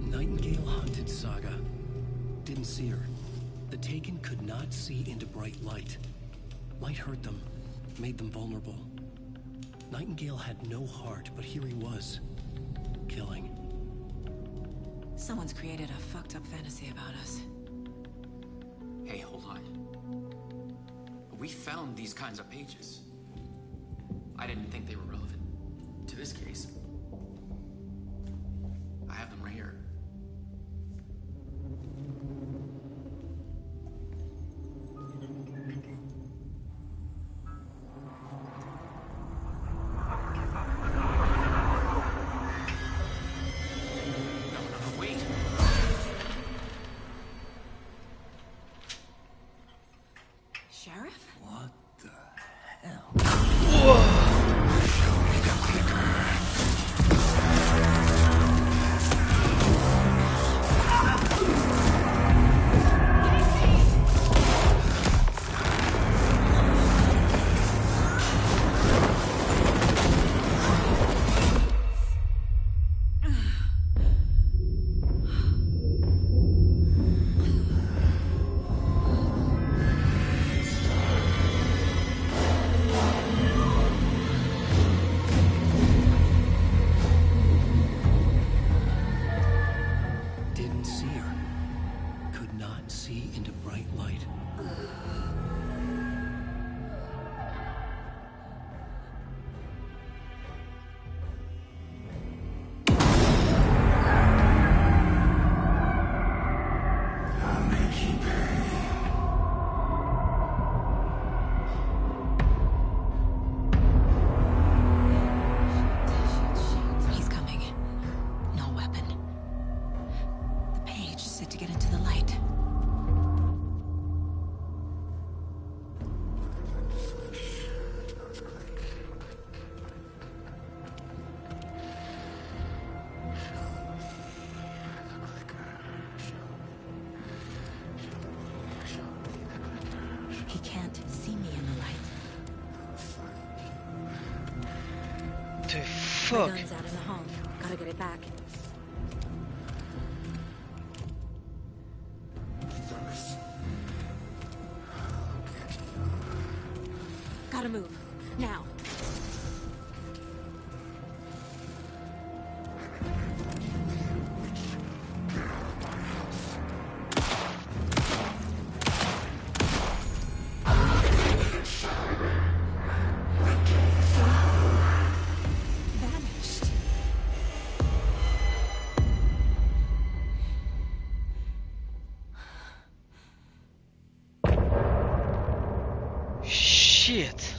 Nightingale hunted Saga. Didn't see her. The Taken could not see into bright light. Light hurt them, made them vulnerable. Nightingale had no heart, but here he was, killing. Someone's created a fucked up fantasy about us. Hey, hold on. We found these kinds of pages. I didn't think they were relevant to this case. I have them right here. Sheriff? What the hell? Didn't see her. Could not see into bright light. I'll make you pay. He's coming. No weapon. The page said to get into the light. He can't see me in the light. The My fuck? gun's out in the hall. Gotta get it back. Gotta move. Now. Vanished. Shit.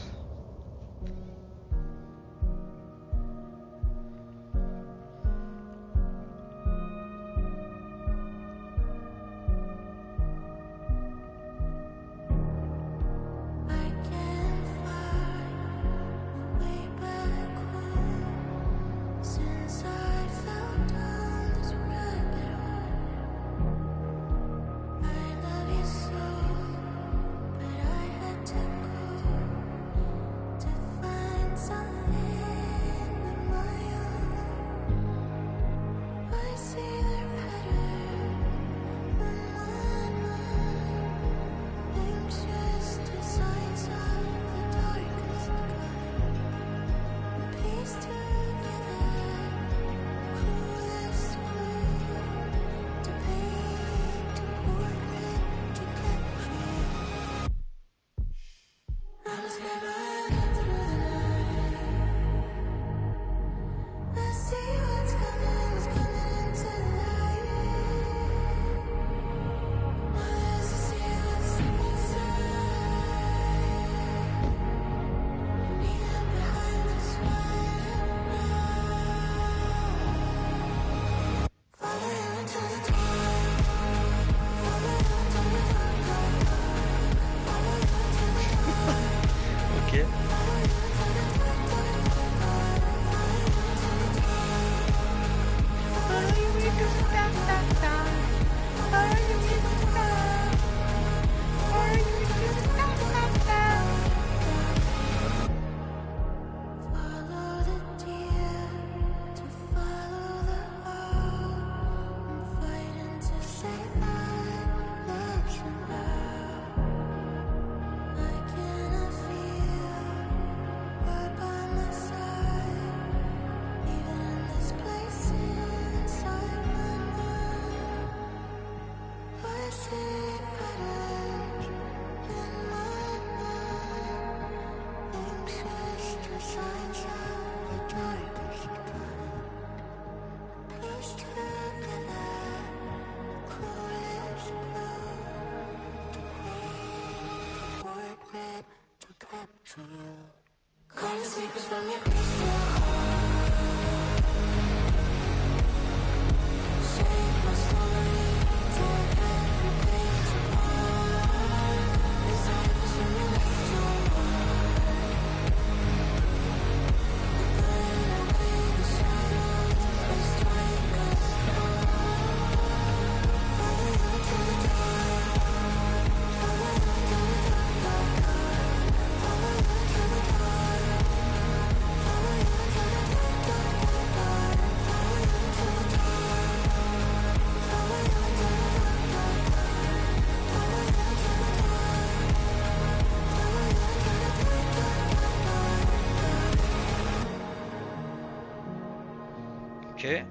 Ok.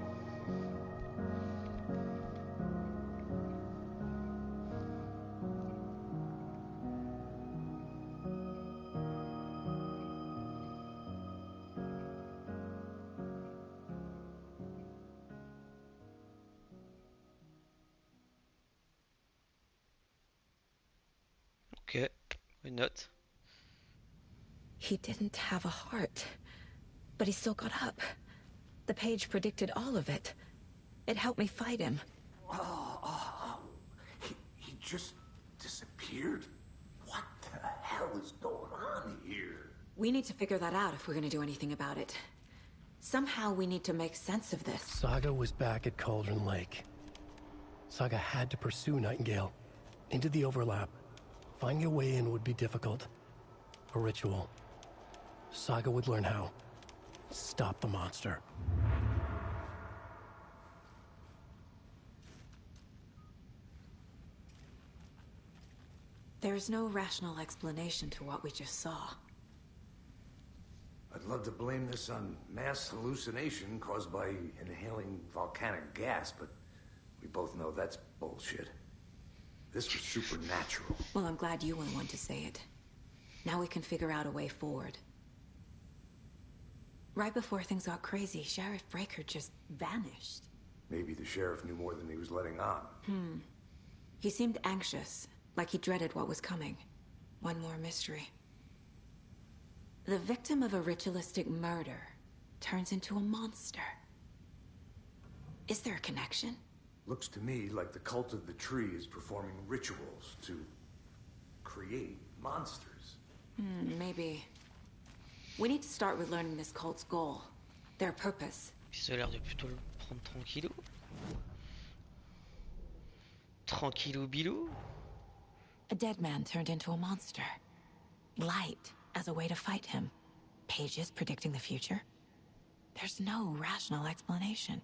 Ok. Une note. He didn't have a heart, but he still got up. The page predicted all of it. It helped me fight him. He just disappeared? What the hell is going on here? We need to figure that out if we're gonna do anything about it. Somehow we need to make sense of this. Saga was back at Cauldron Lake. Saga had to pursue Nightingale. Into the overlap. Finding a way in would be difficult. A ritual. Saga would learn how. Stop the monster. There's no rational explanation to what we just saw. I'd love to blame this on mass hallucination caused by inhaling volcanic gas, but we both know that's bullshit. This was supernatural. Well, I'm glad you were the one to say it. Now we can figure out a way forward. Right before things got crazy, Sheriff Breaker just vanished. Maybe the sheriff knew more than he was letting on. He seemed anxious, like he dreaded what was coming. One more mystery. The victim of a ritualistic murder turns into a monster. Is there a connection? Looks to me like the cult of the tree is performing rituals to create monsters. Maybe. We need to start with learning this cult's goal. Their purpose. Ça a l'air de plutôt le prendre tranquillou. Tranquillou bilou. A dead man turned into a monster. Light as a way to fight him. Pages predicting the future. There's no rational explanation.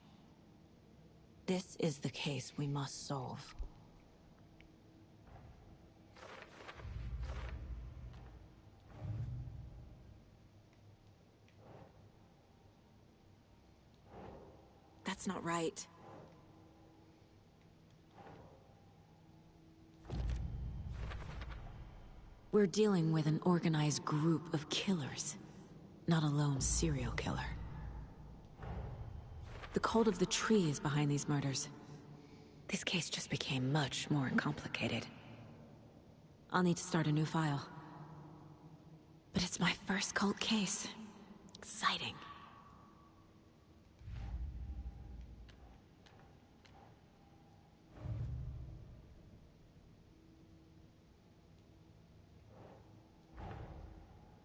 This is the case we must solve. That's not right. We're dealing with an organized group of killers, not a lone serial killer. The cult of the tree is behind these murders. This case just became much more complicated. I'll need to start a new file. But it's my first cult case. Exciting.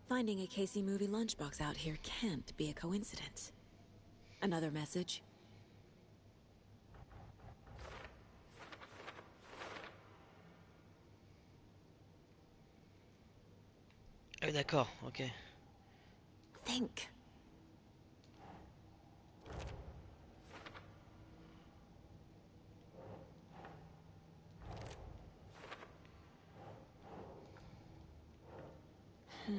Finding a Casey movie lunchbox out here can't be a coincidence. Another message. Ah oui, d'accord, ok. Think. Ok,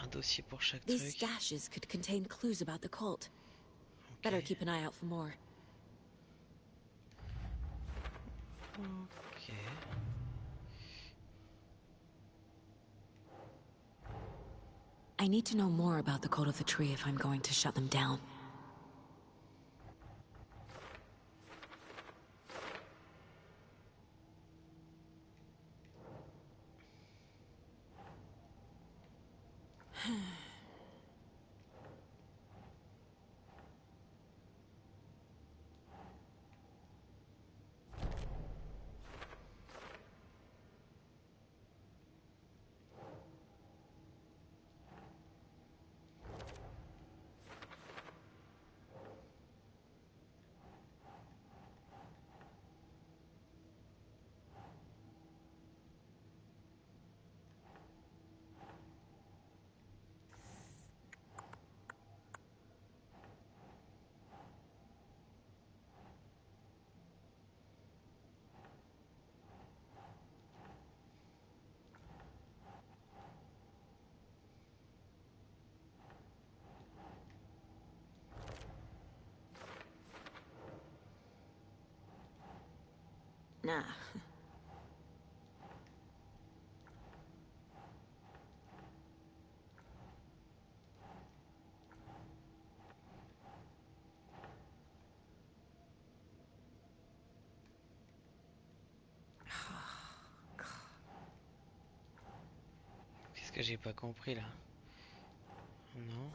un dossier pour chaque These truc. stashes could contain clues about the cult. Better keep an eye out for more. Ok. I need to know more about the cult of the tree if I'm going to shut them down. Nah. Qu'est-ce que j'ai pas compris là? Non.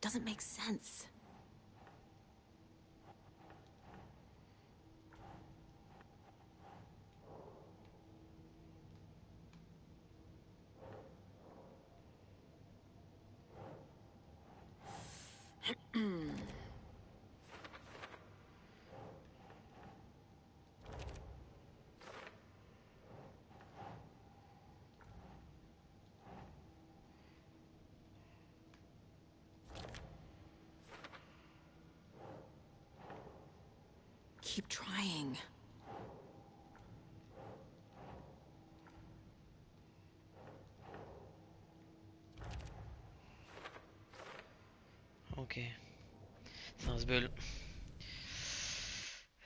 Doesn't make sense. Keep trying. Ok. Sensible.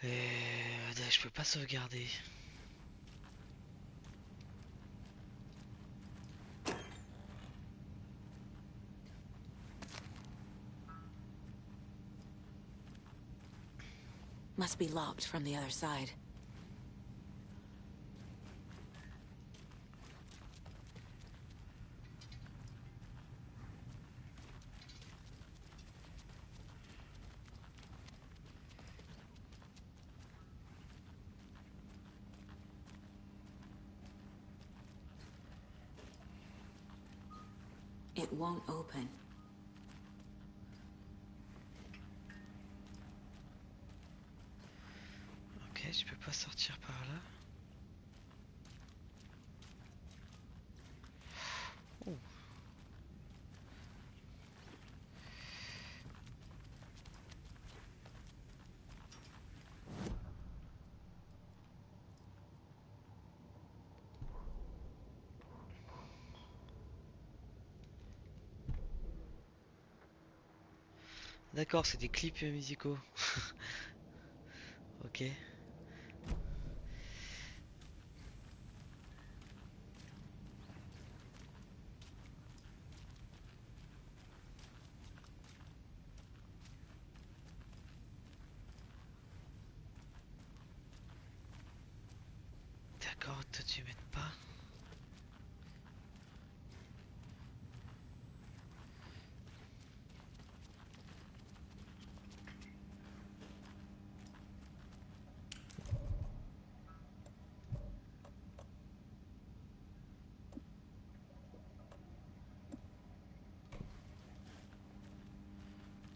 Je peux pas sauvegarder. Must be locked from the other side. It won't open. Ok, je peux pas sortir par là. Oh. D'accord, c'est des clips musicaux. Ok. D'accord, toi tu m'aides pas.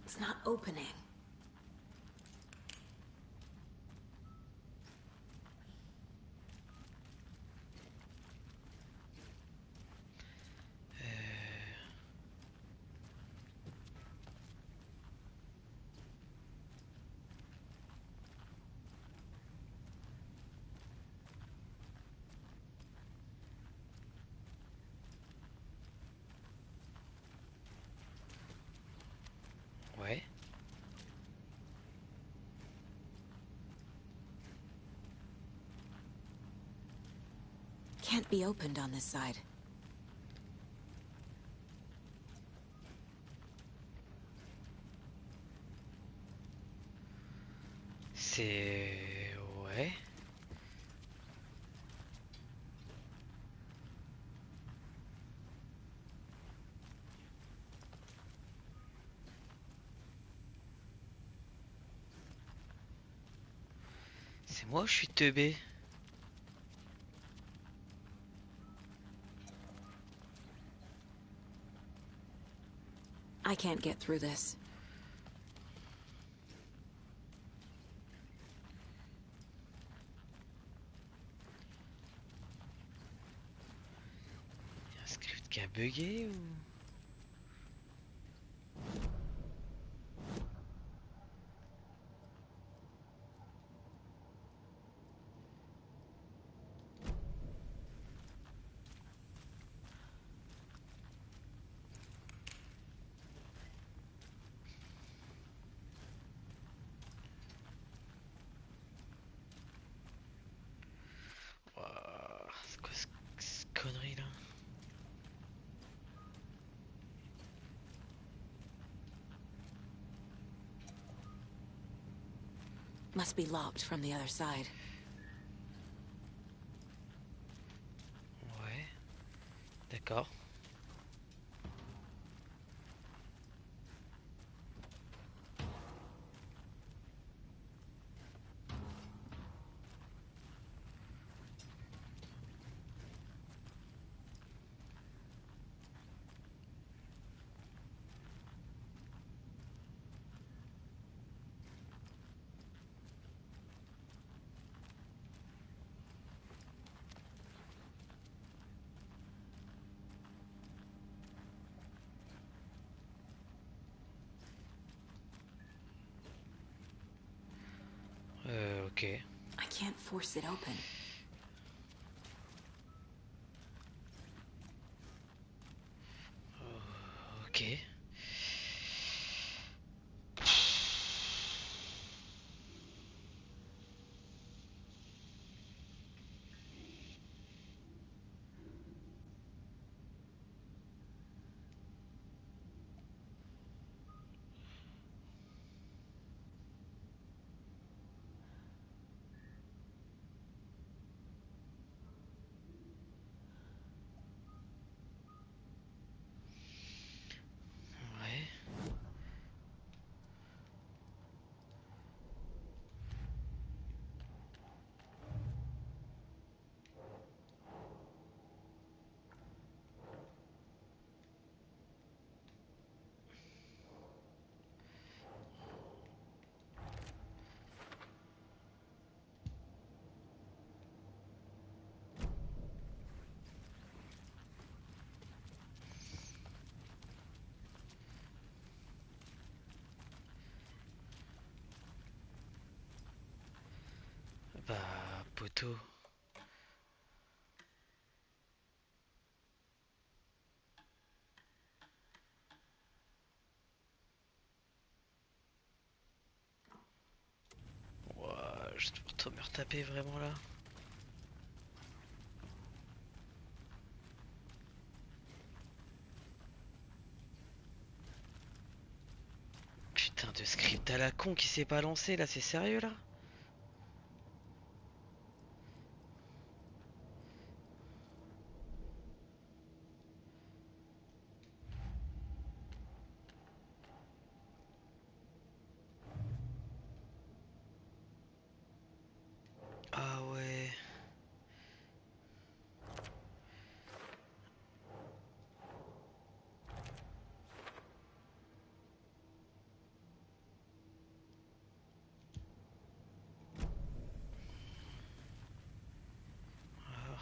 It's not opening. Can't be opened on this side. C'est... Ouais. C'est moi ou je suis teubé? I can't get through this. Y'a un script qui a bugué ou... Ouah, c'est quoi cette connerie là? Must be locked from the other side. Ouais. D'accord. Ok. I can't force it open. Ok. Ouais. Bah, poteau. Ouah, je dois trop me retaper vraiment là. Putain de script à la con qui s'est pas lancé là, c'est sérieux là? Ah ouais.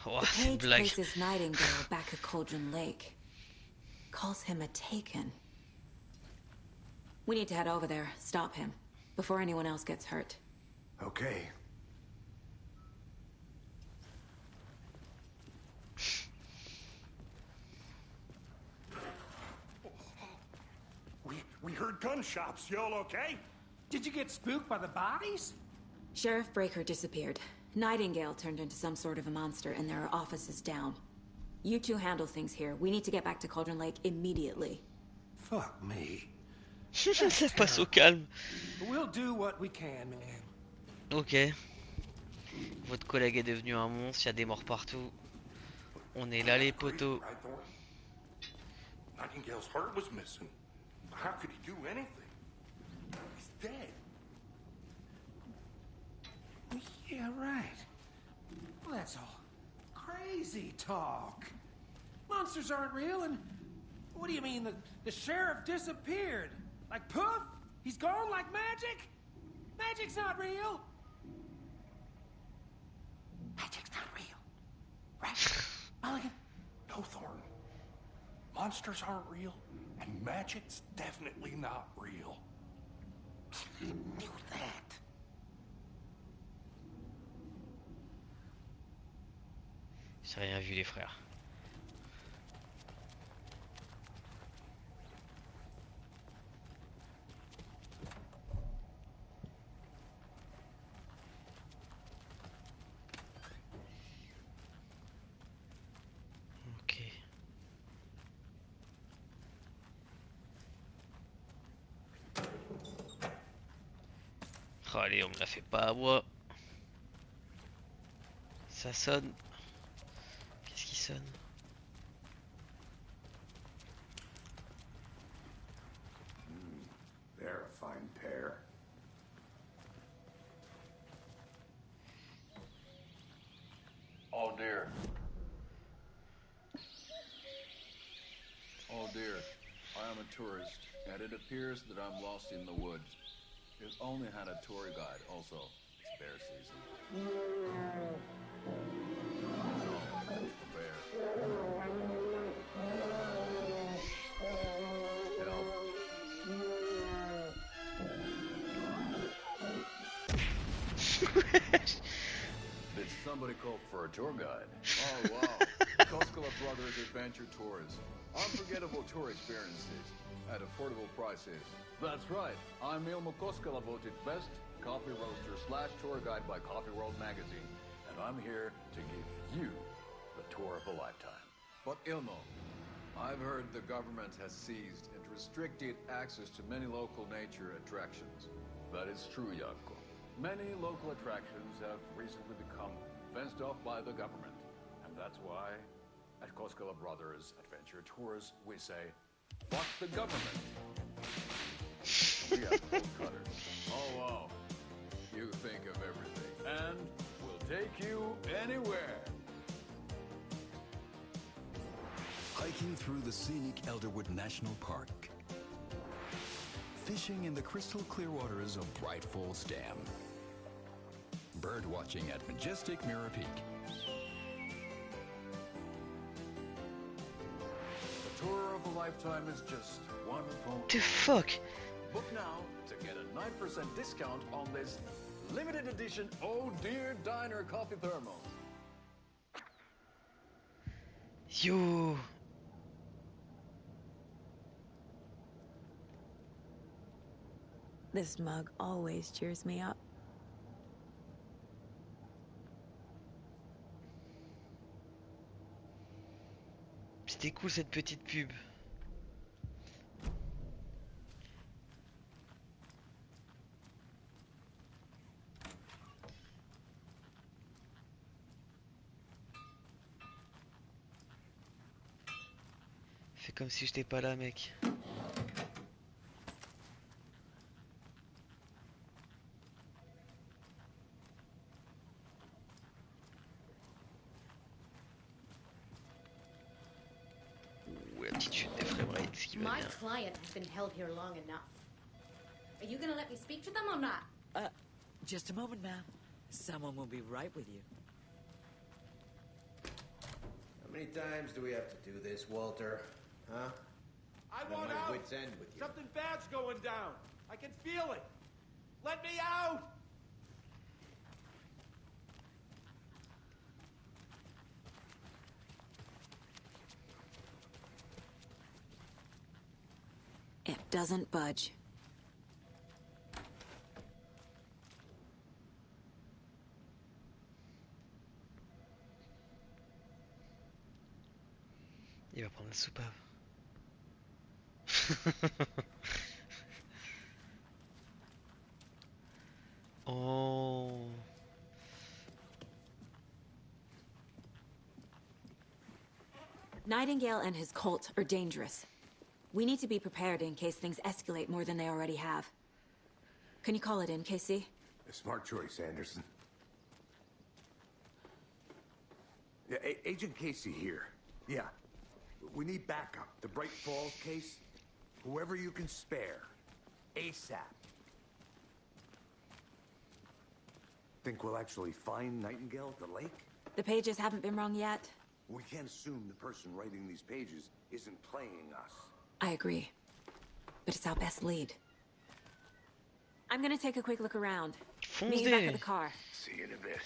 Oh, The c'est une page blague. places Nightingale back at Cauldron Lake. Calls him a taken. We need to head over there, stop him, before anyone else gets hurt. Okay. We heard gunshots. Y'all okay? Did you get spooked by the bodies? Sheriff Breaker disappeared. Nightingale turned into some sort of a monster, and there are offices down. You two handle things here. We need to get back to Cauldron Lake immediately. Fuck me. Ça passe au calme. We'll do what we can, man. Ok. Votre collègue est devenu un monstre, il y a des morts partout. On est là les poteaux. Nightingale's heart was missing. How could he do anything? He's dead. Yeah, right. Well, that's all crazy talk. Monsters aren't real, and what do you mean the sheriff disappeared? Like poof? He's gone like magic? Magic's not real. Magic's not real. Right? Mulligan? No, Thornton. Monsters aren't real, and magic's definitely not real. I knew that. J'ai rien vu les frères. Ok. Oh, allez, on me la fait pas à moi. Ça sonne. Qu'est-ce qui sonne? They're a fine pair. Oh dear. Oh dear. I am a tourist, and it appears that I'm lost in the woods. We've only had a tour guide, also. It's bear season. No, a bear. Did somebody call for a tour guide? Oh, wow. Koskela Brothers Adventure Tours. Unforgettable tour experiences at affordable prices. That's right. I'm Ilmo Koskela, voted best coffee roaster / tour guide by Coffee World magazine. And I'm here to give you the tour of a lifetime. But Ilmo, I've heard the government has seized and restricted access to many local nature attractions. That is true, Janko. Many local attractions have recently become fenced off by the government. And that's why, at Koskela Brothers Adventure Tours, we say, fuck the government. We have cold cutters. Oh, wow. You think of everything. And we'll take you anywhere. Hiking through the scenic Elderwood National Park. Fishing in the crystal clear waters of Bright Falls Dam. Bird watching at majestic Mirror Peak. The tour of a lifetime is just one phone. The fuck? Book now to get a 9% discount on this limited edition Oh Dear Diner coffee thermos. Yo. This mug always cheers me up. C'était cool cette petite pub. Fais comme si j'étais pas là, mec. My client has been held here long enough. Are you gonna let me speak to them or not? Just a moment, ma'am. Someone will be right with you. How many times do we have to do this, Walter? Huh? I I'm want at my out. wit's end with you. Something bad's going down. I can feel it. Let me out. It doesn't budge. soupape. Oh. Nightingale and his cult are dangerous. We need to be prepared in case things escalate more than they already have. Can you call it in, KC? A smart choice, Anderson. Yeah, Agent Casey here. Yeah. We need backup. The Bright Falls case. Whoever you can spare. ASAP. Think we'll actually find Nightingale at the lake? The pages haven't been wrong yet. We can't assume the person writing these pages isn't playing us. I agree. But it's our best lead. I'm gonna take a quick look around. Meet you back at the car. See you in a bit.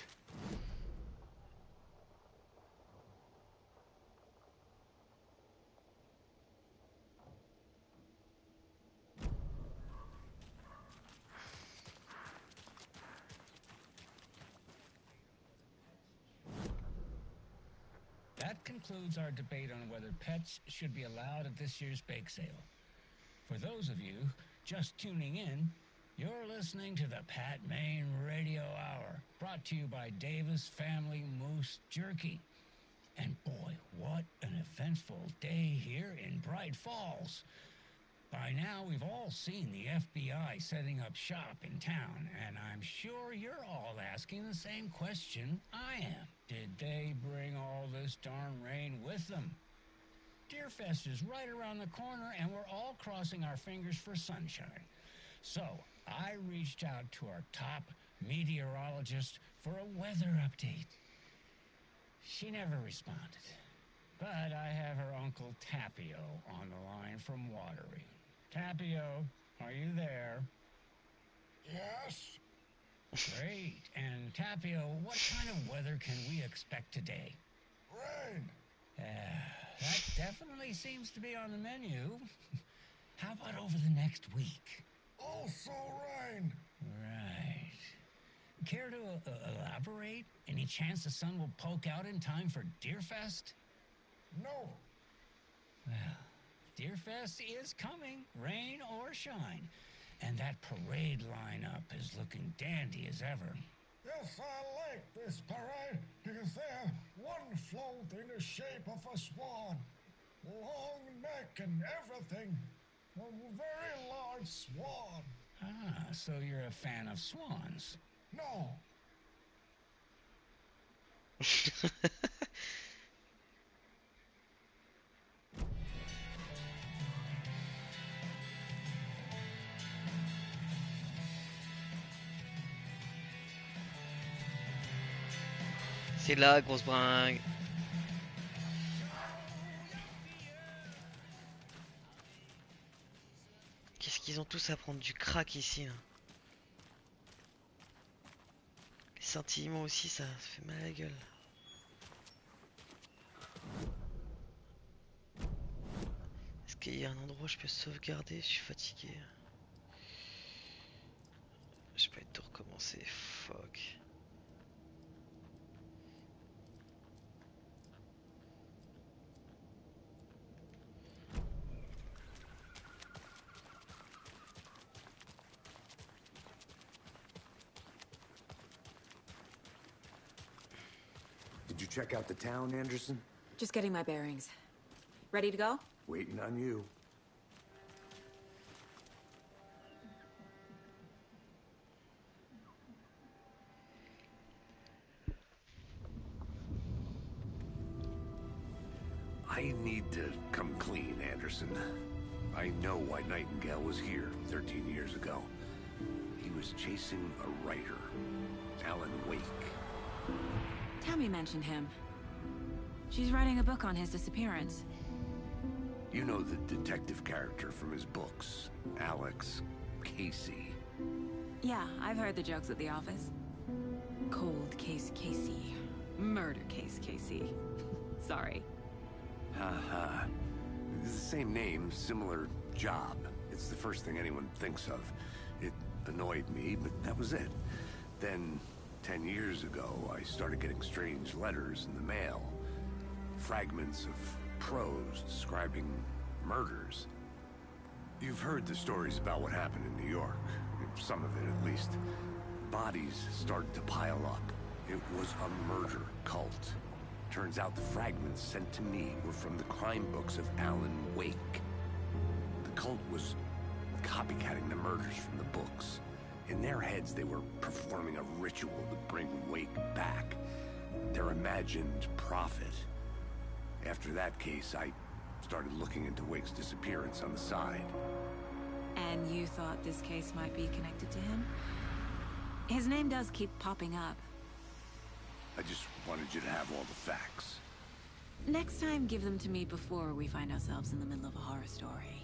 That concludes our debate on whether pets should be allowed at this year's bake sale. For those of you just tuning in, you're listening to the Pat Maine Radio Hour, brought to you by Davis Family Moose Jerky. And boy, what an eventful day here in Bright Falls. By now, we've all seen the FBI setting up shop in town, and I'm sure you're all asking the same question I am. Did they bring all this darn rain with them? Deerfest is right around the corner, and we're all crossing our fingers for sunshine. So, I reached out to our top meteorologist for a weather update. She never responded, but I have her Uncle Tapio on the line from Watery. Tapio, are you there? Yes. Great. And Tapio, what kind of weather can we expect today? Rain. That definitely seems to be on the menu. How about over the next week? Also rain. Right. Care to elaborate? Any chance the sun will poke out in time for Deerfest? No. Well, Deerfest is coming, rain or shine. And that parade lineup is looking dandy as ever. Yes, I like this parade because they have one float in the shape of a swan. Long neck and everything. A very large swan. Ah, so you're a fan of swans? No. C'est là, grosse bringue. Qu'est-ce qu'ils ont tous à prendre du crack ici là. Les scintillements aussi, ça fait mal à la gueule. Est-ce qu'il y a un endroit où je peux sauvegarder? Je suis fatigué. Je peux tout recommencer. Fuck. Did you check out the town, Anderson? Just getting my bearings. Ready to go? Waiting on you. I need to come clean, Anderson. I know why Nightingale was here 13 years ago. He was chasing a writer, Alan Wake. Tammy mentioned him. She's writing a book on his disappearance. You know the detective character from his books, Alex Casey. Yeah, I've heard the jokes at the office. Cold case Casey. Murder case Casey. Sorry. Haha. It's the same name, similar job. It's the first thing anyone thinks of. It annoyed me, but that was it. Then, 10 years ago, I started getting strange letters in the mail. Fragments of prose describing murders. You've heard the stories about what happened in New York. Some of it, at least. Bodies started to pile up. It was a murder cult. Turns out the fragments sent to me were from the crime books of Alan Wake. The cult was copycatting the murders from the books. In their heads, they were performing a ritual to bring Wake back. Their imagined prophet. After that case, I started looking into Wake's disappearance on the side. And you thought this case might be connected to him? His name does keep popping up. I just wanted you to have all the facts. Next time, give them to me before we find ourselves in the middle of a horror story.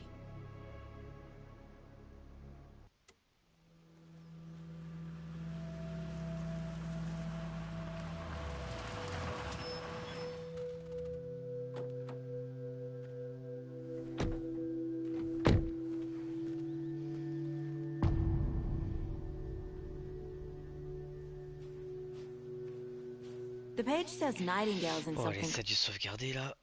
The page says Nightingale's in Bon, allez, something ça a dû sauvegarder là.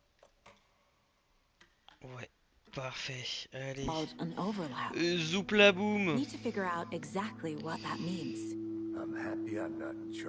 Ouais, parfait. Allez. called an overlap. Zoupla boum. Need to figure out exactly what that means. I'm happy I'm not in charge.